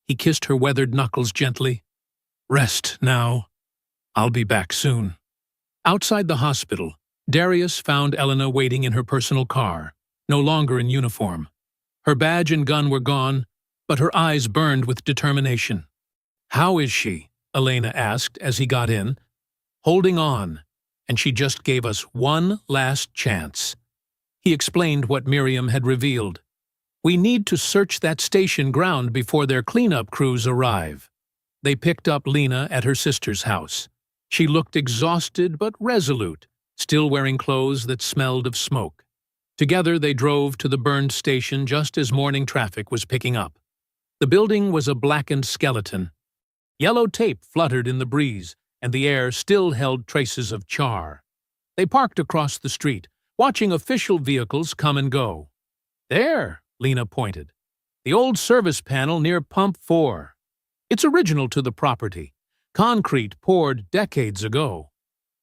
He kissed her weathered knuckles gently. Rest now. I'll be back soon. Outside the hospital, Darius found Elena waiting in her personal car, no longer in uniform. Her badge and gun were gone, but her eyes burned with determination. How is she? Elena asked as he got in. Holding on, and she just gave us one last chance. He explained what Miriam had revealed. We need to search that station ground before their cleanup crews arrive. They picked up Lena at her sister's house. She looked exhausted but resolute, still wearing clothes that smelled of smoke. Together they drove to the burned station just as morning traffic was picking up. The building was a blackened skeleton. Yellow tape fluttered in the breeze, and the air still held traces of char. They parked across the street, watching official vehicles come and go. There, Lena pointed. The old service panel near Pump 4. It's original to the property. Concrete poured decades ago.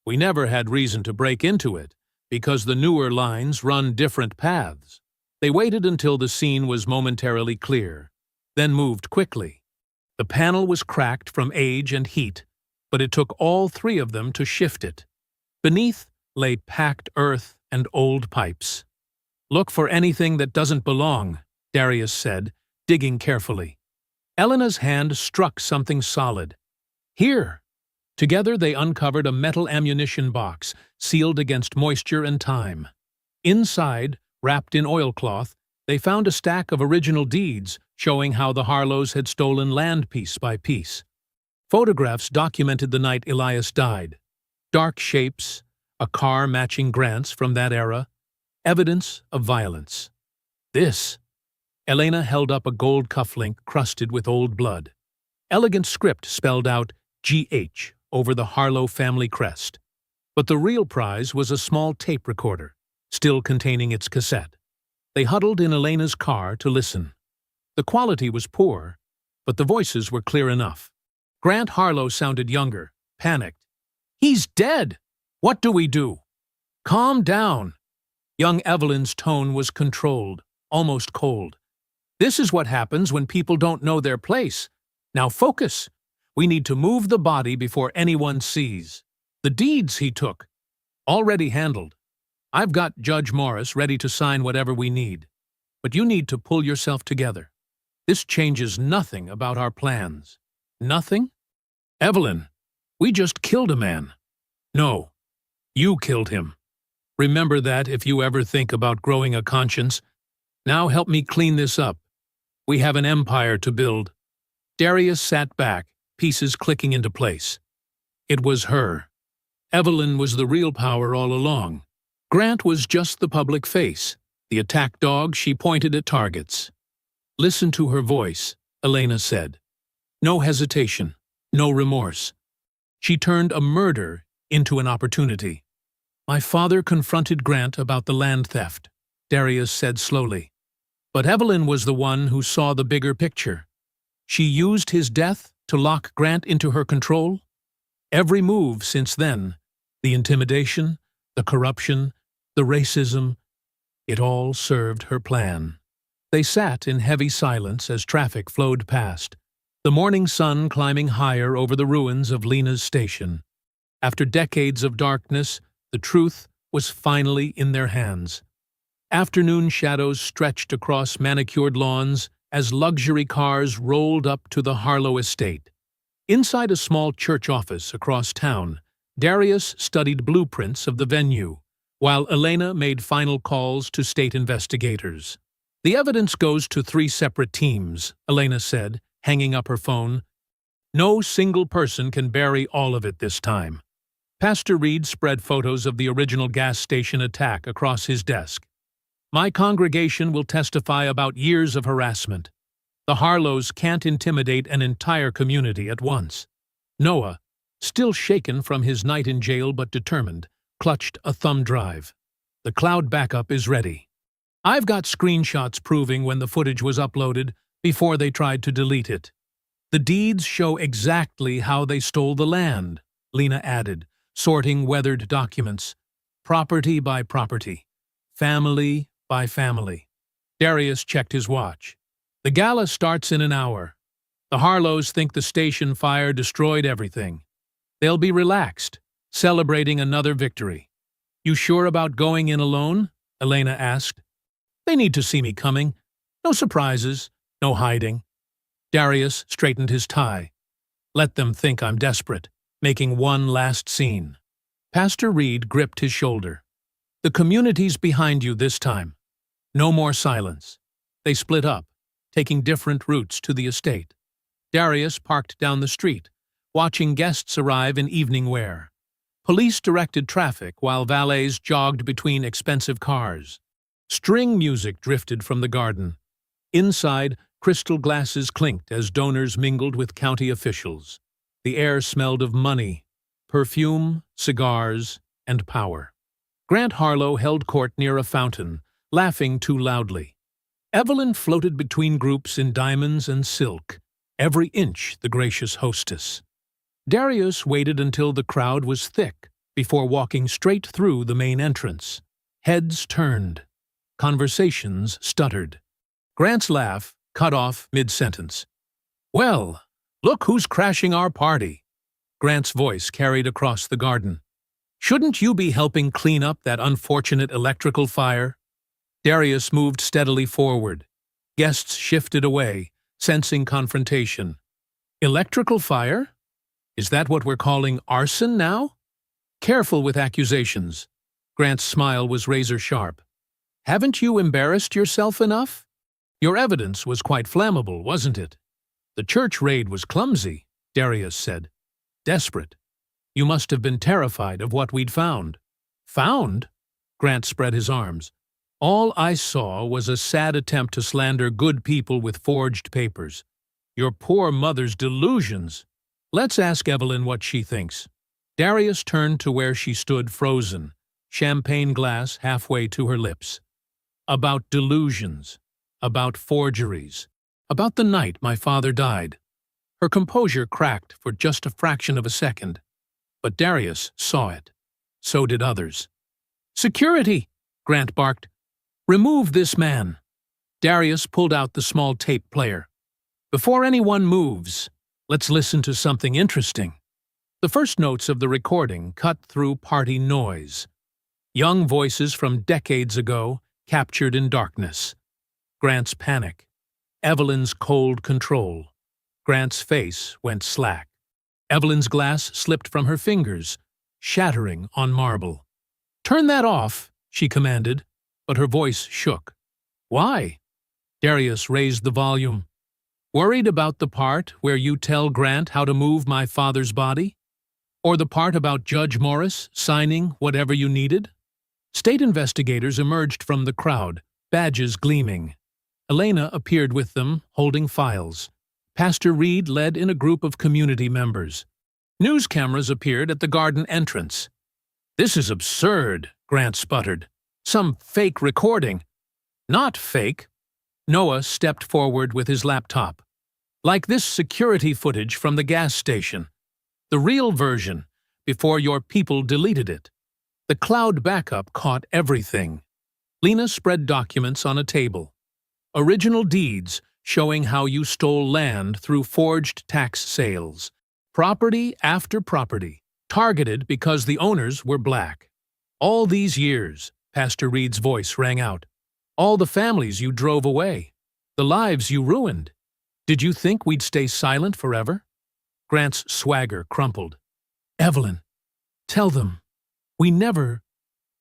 We never had reason to break into it, because the newer lines run different paths. They waited until the scene was momentarily clear, then moved quickly. The panel was cracked from age and heat, but it took all 3 of them to shift it. Beneath lay packed earth and old pipes. Look for anything that doesn't belong, Darius said, digging carefully. Elena's hand struck something solid, Here! Together they uncovered a metal ammunition box, sealed against moisture and time. Inside, wrapped in oilcloth, they found a stack of original deeds showing how the Harlows had stolen land piece by piece. Photographs documented the night Elias died. Dark shapes, a car matching Grant's from that era, evidence of violence. This. Elena held up a gold cufflink crusted with old blood. Elegant script spelled out GH over the Harlow family crest. But the real prize was a small tape recorder, still containing its cassette. They huddled in Elena's car to listen. The quality was poor, but the voices were clear enough. Grant Harlow sounded younger, panicked. "He's dead! What do we do?" "Calm down." Young Evelyn's tone was controlled, almost cold. "This is what happens when people don't know their place. Now focus. We need to move the body before anyone sees. The deeds he took. Already handled. I've got Judge Morris ready to sign whatever we need. But you need to pull yourself together. This changes nothing about our plans." "Nothing?" "Evelyn, we just killed a man." "No, you killed him. Remember that if you ever think about growing a conscience. Now help me clean this up. We have an empire to build." Darius sat back, pieces clicking into place. It was her. Evelyn was the real power all along. Grant was just the public face, the attack dog she pointed at targets. "Listen to her voice," Elena said. "No hesitation, no remorse." She turned a murder into an opportunity. "My father confronted Grant about the land theft," Darius said slowly. "But Evelyn was the one who saw the bigger picture. She used his death to lock Grant into her control. Every move since then, the intimidation, the corruption, the racism, it all served her plan." They sat in heavy silence as traffic flowed past, the morning sun climbing higher over the ruins of Lena's station. After decades of darkness, the truth was finally in their hands. Afternoon shadows stretched across manicured lawns as luxury cars rolled up to the Harlow estate. Inside a small church office across town, Darius studied blueprints of the venue, while Elena made final calls to state investigators. "The evidence goes to 3 separate teams," Elena said, hanging up her phone. "No single person can bury all of it this time." Pastor Reed spread photos of the original gas station attack across his desk. "My congregation will testify about years of harassment. The Harlows can't intimidate an entire community at once." Noah, still shaken from his night in jail but determined, clutched a thumb drive. "The cloud backup is ready. I've got screenshots proving when the footage was uploaded before they tried to delete it. The deeds show exactly how they stole the land," Lena added, sorting weathered documents. "Property by property. Family by family." Darius checked his watch. "The gala starts in an hour. The Harlows think the station fire destroyed everything. They'll be relaxed, celebrating another victory." "You sure about going in alone?" Elena asked. "They need to see me coming. No surprises, no hiding." Darius straightened his tie. "Let them think I'm desperate, making one last scene." Pastor Reed gripped his shoulder. "The community's behind you this time. No more silence." They split up, taking different routes to the estate. Darius parked down the street, watching guests arrive in evening wear. Police directed traffic while valets jogged between expensive cars. String music drifted from the garden. Inside, crystal glasses clinked as donors mingled with county officials. The air smelled of money, perfume, cigars, and power. Grant Harlow held court near a fountain, laughing too loudly. Evelyn floated between groups in diamonds and silk, every inch the gracious hostess. Darius waited until the crowd was thick before walking straight through the main entrance. Heads turned. Conversations stuttered. Grant's laugh cut off mid-sentence. "Well, look who's crashing our party." Grant's voice carried across the garden. "Shouldn't you be helping clean up that unfortunate electrical fire?" Darius moved steadily forward. Guests shifted away, sensing confrontation. "Electrical fire?" Is that what we're calling arson now? Careful with accusations. Grant's smile was razor-sharp. Haven't you embarrassed yourself enough? Your evidence was quite flammable, wasn't it? The church raid was clumsy, Darius said. Desperate. You must have been terrified of what we'd found. Found? Grant spread his arms. All I saw was a sad attempt to slander good people with forged papers. Your poor mother's delusions. Let's ask Evelyn what she thinks. Darius turned to where she stood frozen, champagne glass halfway to her lips. About delusions. About forgeries. About the night my father died. Her composure cracked for just a fraction of a second. But Darius saw it. So did others. "Security!" Grant barked. "Remove this man." Darius pulled out the small tape player. "Before anyone moves, let's listen to something interesting." The first notes of the recording cut through party noise. Young voices from decades ago, captured in darkness. Grant's panic. Evelyn's cold control. Grant's face went slack. Evelyn's glass slipped from her fingers, shattering on marble. "Turn that off," she commanded, but her voice shook. "Why?" Darius raised the volume. "Worried about the part where you tell Grant how to move my father's body? Or the part about Judge Morris signing whatever you needed?" State investigators emerged from the crowd, badges gleaming. Elena appeared with them, holding files. Pastor Reed led in a group of community members. News cameras appeared at the garden entrance. "This is absurd," Grant sputtered. "Some fake recording." "Not fake." Noah stepped forward with his laptop. "Like this security footage from the gas station. The real version, before your people deleted it. The cloud backup caught everything." Lena spread documents on a table. Original deeds showing how you stole land through forged tax sales. Property after property, targeted because the owners were black. "All these years," Pastor Reed's voice rang out. "All the families you drove away. The lives you ruined. Did you think we'd stay silent forever?" Grant's swagger crumpled. "Evelyn, tell them. We never—"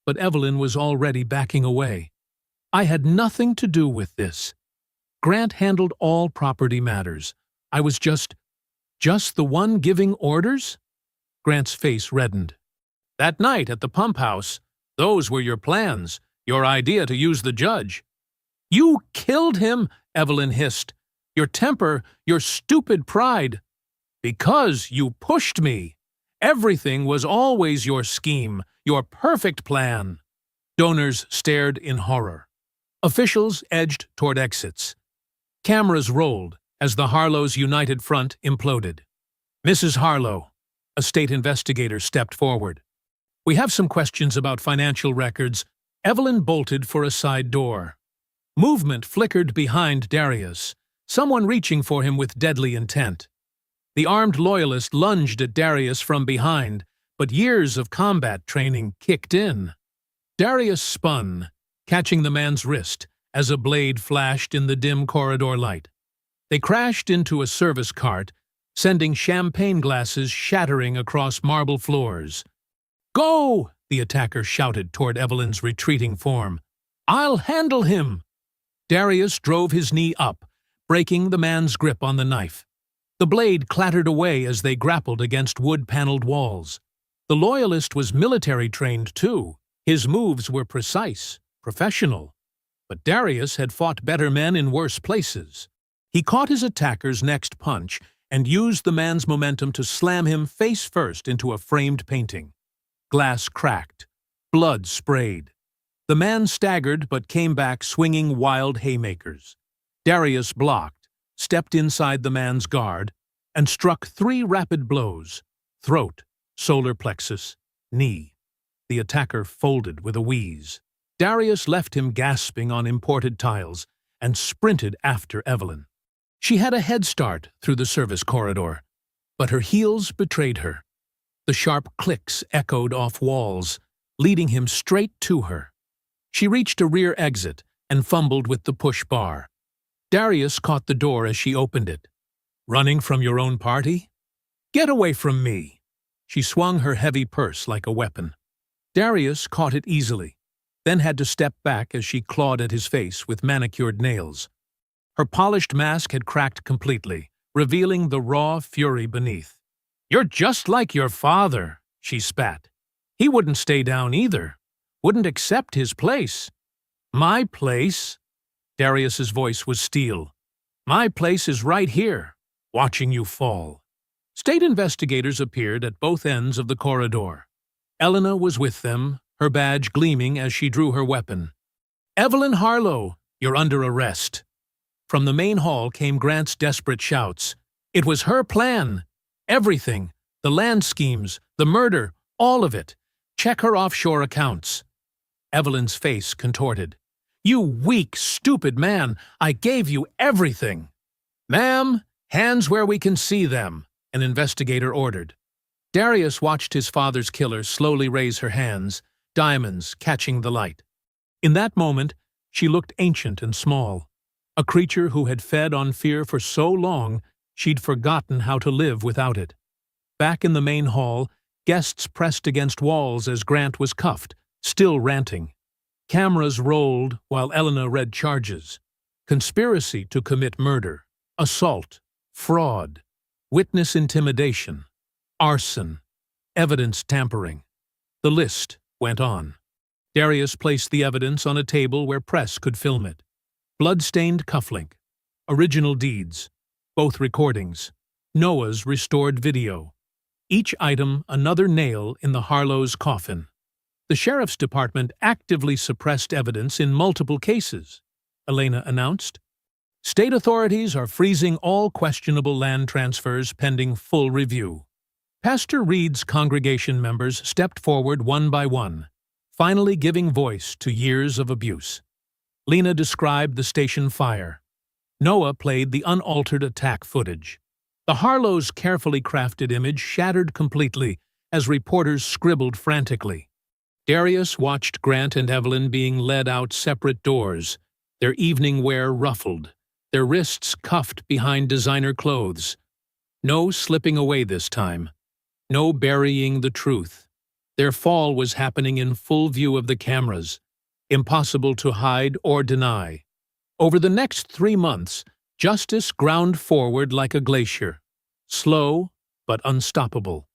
But Evelyn was already backing away. "I had nothing to do with this. Grant handled all property matters. I was just the one giving orders?" Grant's face reddened. "That night at the pump house, those were your plans, your idea to use the judge." "You killed him," Evelyn hissed. "Your temper, your stupid pride." "Because you pushed me. Everything was always your scheme, your perfect plan." Donors stared in horror. Officials edged toward exits. Cameras rolled as the Harlow's united front imploded. "Mrs. Harlow," a state investigator stepped forward. "We have some questions about financial records." Evelyn bolted for a side door. Movement flickered behind Darius, someone reaching for him with deadly intent. The armed loyalist lunged at Darius from behind, but years of combat training kicked in. Darius spun, catching the man's wrist as a blade flashed in the dim corridor light. They crashed into a service cart, sending champagne glasses shattering across marble floors. "Go!" the attacker shouted toward Evelyn's retreating form. "I'll handle him!" Darius drove his knee up, breaking the man's grip on the knife. The blade clattered away as they grappled against wood-paneled walls. The loyalist was military-trained, too. His moves were precise, professional. But Darius had fought better men in worse places. He caught his attacker's next punch and used the man's momentum to slam him face first into a framed painting. Glass cracked. Blood sprayed. The man staggered but came back swinging wild haymakers. Darius blocked, stepped inside the man's guard, and struck 3 rapid blows: throat, solar plexus, knee. The attacker folded with a wheeze. Darius left him gasping on imported tiles and sprinted after Evelyn. She had a head start through the service corridor, but her heels betrayed her. The sharp clicks echoed off walls, leading him straight to her. She reached a rear exit and fumbled with the push bar. Darius caught the door as she opened it. "Running from your own party?" Get away from me! She swung her heavy purse like a weapon. Darius caught it easily, then had to step back as she clawed at his face with manicured nails. Her polished mask had cracked completely, revealing the raw fury beneath. "You're just like your father," she spat. "He wouldn't stay down either. Wouldn't accept his place." "My place?" Darius's voice was steel. "My place is right here, watching you fall." State investigators appeared at both ends of the corridor. Elena was with them, her badge gleaming as she drew her weapon. "Evelyn Harlow, you're under arrest." From the main hall came Grant's desperate shouts. It was her plan. Everything. The land schemes, the murder, all of it. Check her offshore accounts. Evelyn's face contorted. "You weak, stupid man! I gave you everything!" "Ma'am, hands where we can see them," an investigator ordered. Darius watched his father's killer slowly raise her hands, diamonds catching the light. In that moment, she looked ancient and small. A creature who had fed on fear for so long, she'd forgotten how to live without it. Back in the main hall, guests pressed against walls as Grant was cuffed, still ranting. Cameras rolled while Elena read charges. Conspiracy to commit murder, assault, fraud, witness intimidation, arson, evidence tampering. The list went on. Darius placed the evidence on a table where press could film it. Blood-stained cufflink, original deeds, both recordings, Noah's restored video. Each item another nail in the Harlow's coffin. The sheriff's department actively suppressed evidence in multiple cases, Elena announced. State authorities are freezing all questionable land transfers pending full review. Pastor Reed's congregation members stepped forward one by one, finally giving voice to years of abuse. Lena described the station fire. Noah played the unaltered attack footage. The Harlow's carefully crafted image shattered completely as reporters scribbled frantically. Darius watched Grant and Evelyn being led out separate doors, their evening wear ruffled, their wrists cuffed behind designer clothes. No slipping away this time. No burying the truth. Their fall was happening in full view of the cameras, impossible to hide or deny. Over the next 3 months, justice ground forward like a glacier, slow but unstoppable.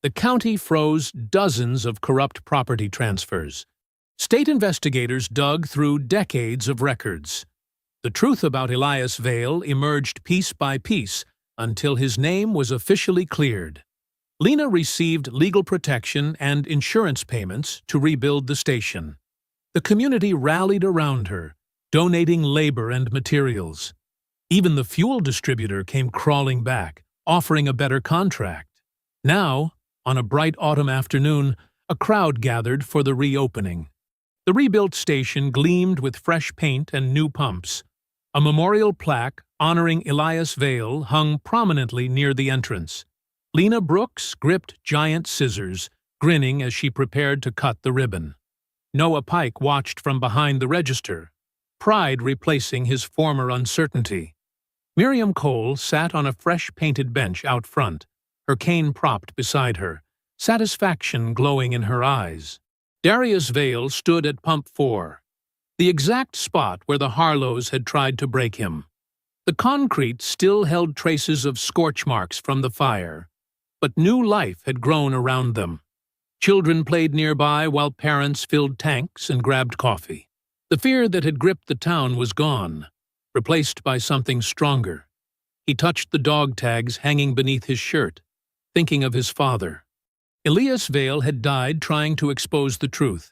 The county froze dozens of corrupt property transfers. State investigators dug through decades of records. The truth about Elias Vale emerged piece by piece until his name was officially cleared. Lena received legal protection and insurance payments to rebuild the station. The community rallied around her, donating labor and materials. Even the fuel distributor came crawling back, offering a better contract. Now, on a bright autumn afternoon, a crowd gathered for the reopening. The rebuilt station gleamed with fresh paint and new pumps. A memorial plaque honoring Elias Vale hung prominently near the entrance. Lena Brooks gripped giant scissors, grinning as she prepared to cut the ribbon. Noah Pike watched from behind the register, pride replacing his former uncertainty. Miriam Cole sat on a fresh-painted bench out front, her cane propped beside her, satisfaction glowing in her eyes. Darius Vale stood at Pump 4, the exact spot where the Harlows had tried to break him. The concrete still held traces of scorch marks from the fire, but new life had grown around them. Children played nearby while parents filled tanks and grabbed coffee. The fear that had gripped the town was gone, replaced by something stronger. He touched the dog tags hanging beneath his shirt, thinking of his father. Elias Vale had died trying to expose the truth.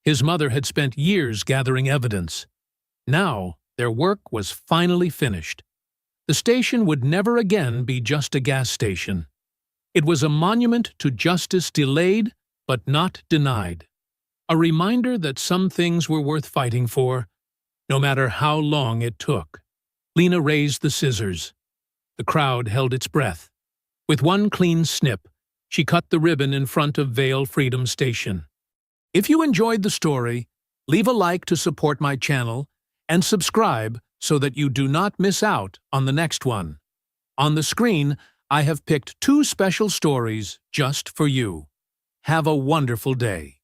His mother had spent years gathering evidence. Now, their work was finally finished. The station would never again be just a gas station. It was a monument to justice delayed but not denied. A reminder that some things were worth fighting for, no matter how long it took. Lena raised the scissors. The crowd held its breath. With one clean snip, she cut the ribbon in front of Vale Freedom Station. If you enjoyed the story, leave a like to support my channel and subscribe so that you do not miss out on the next one. On the screen, I have picked 2 special stories just for you. Have a wonderful day.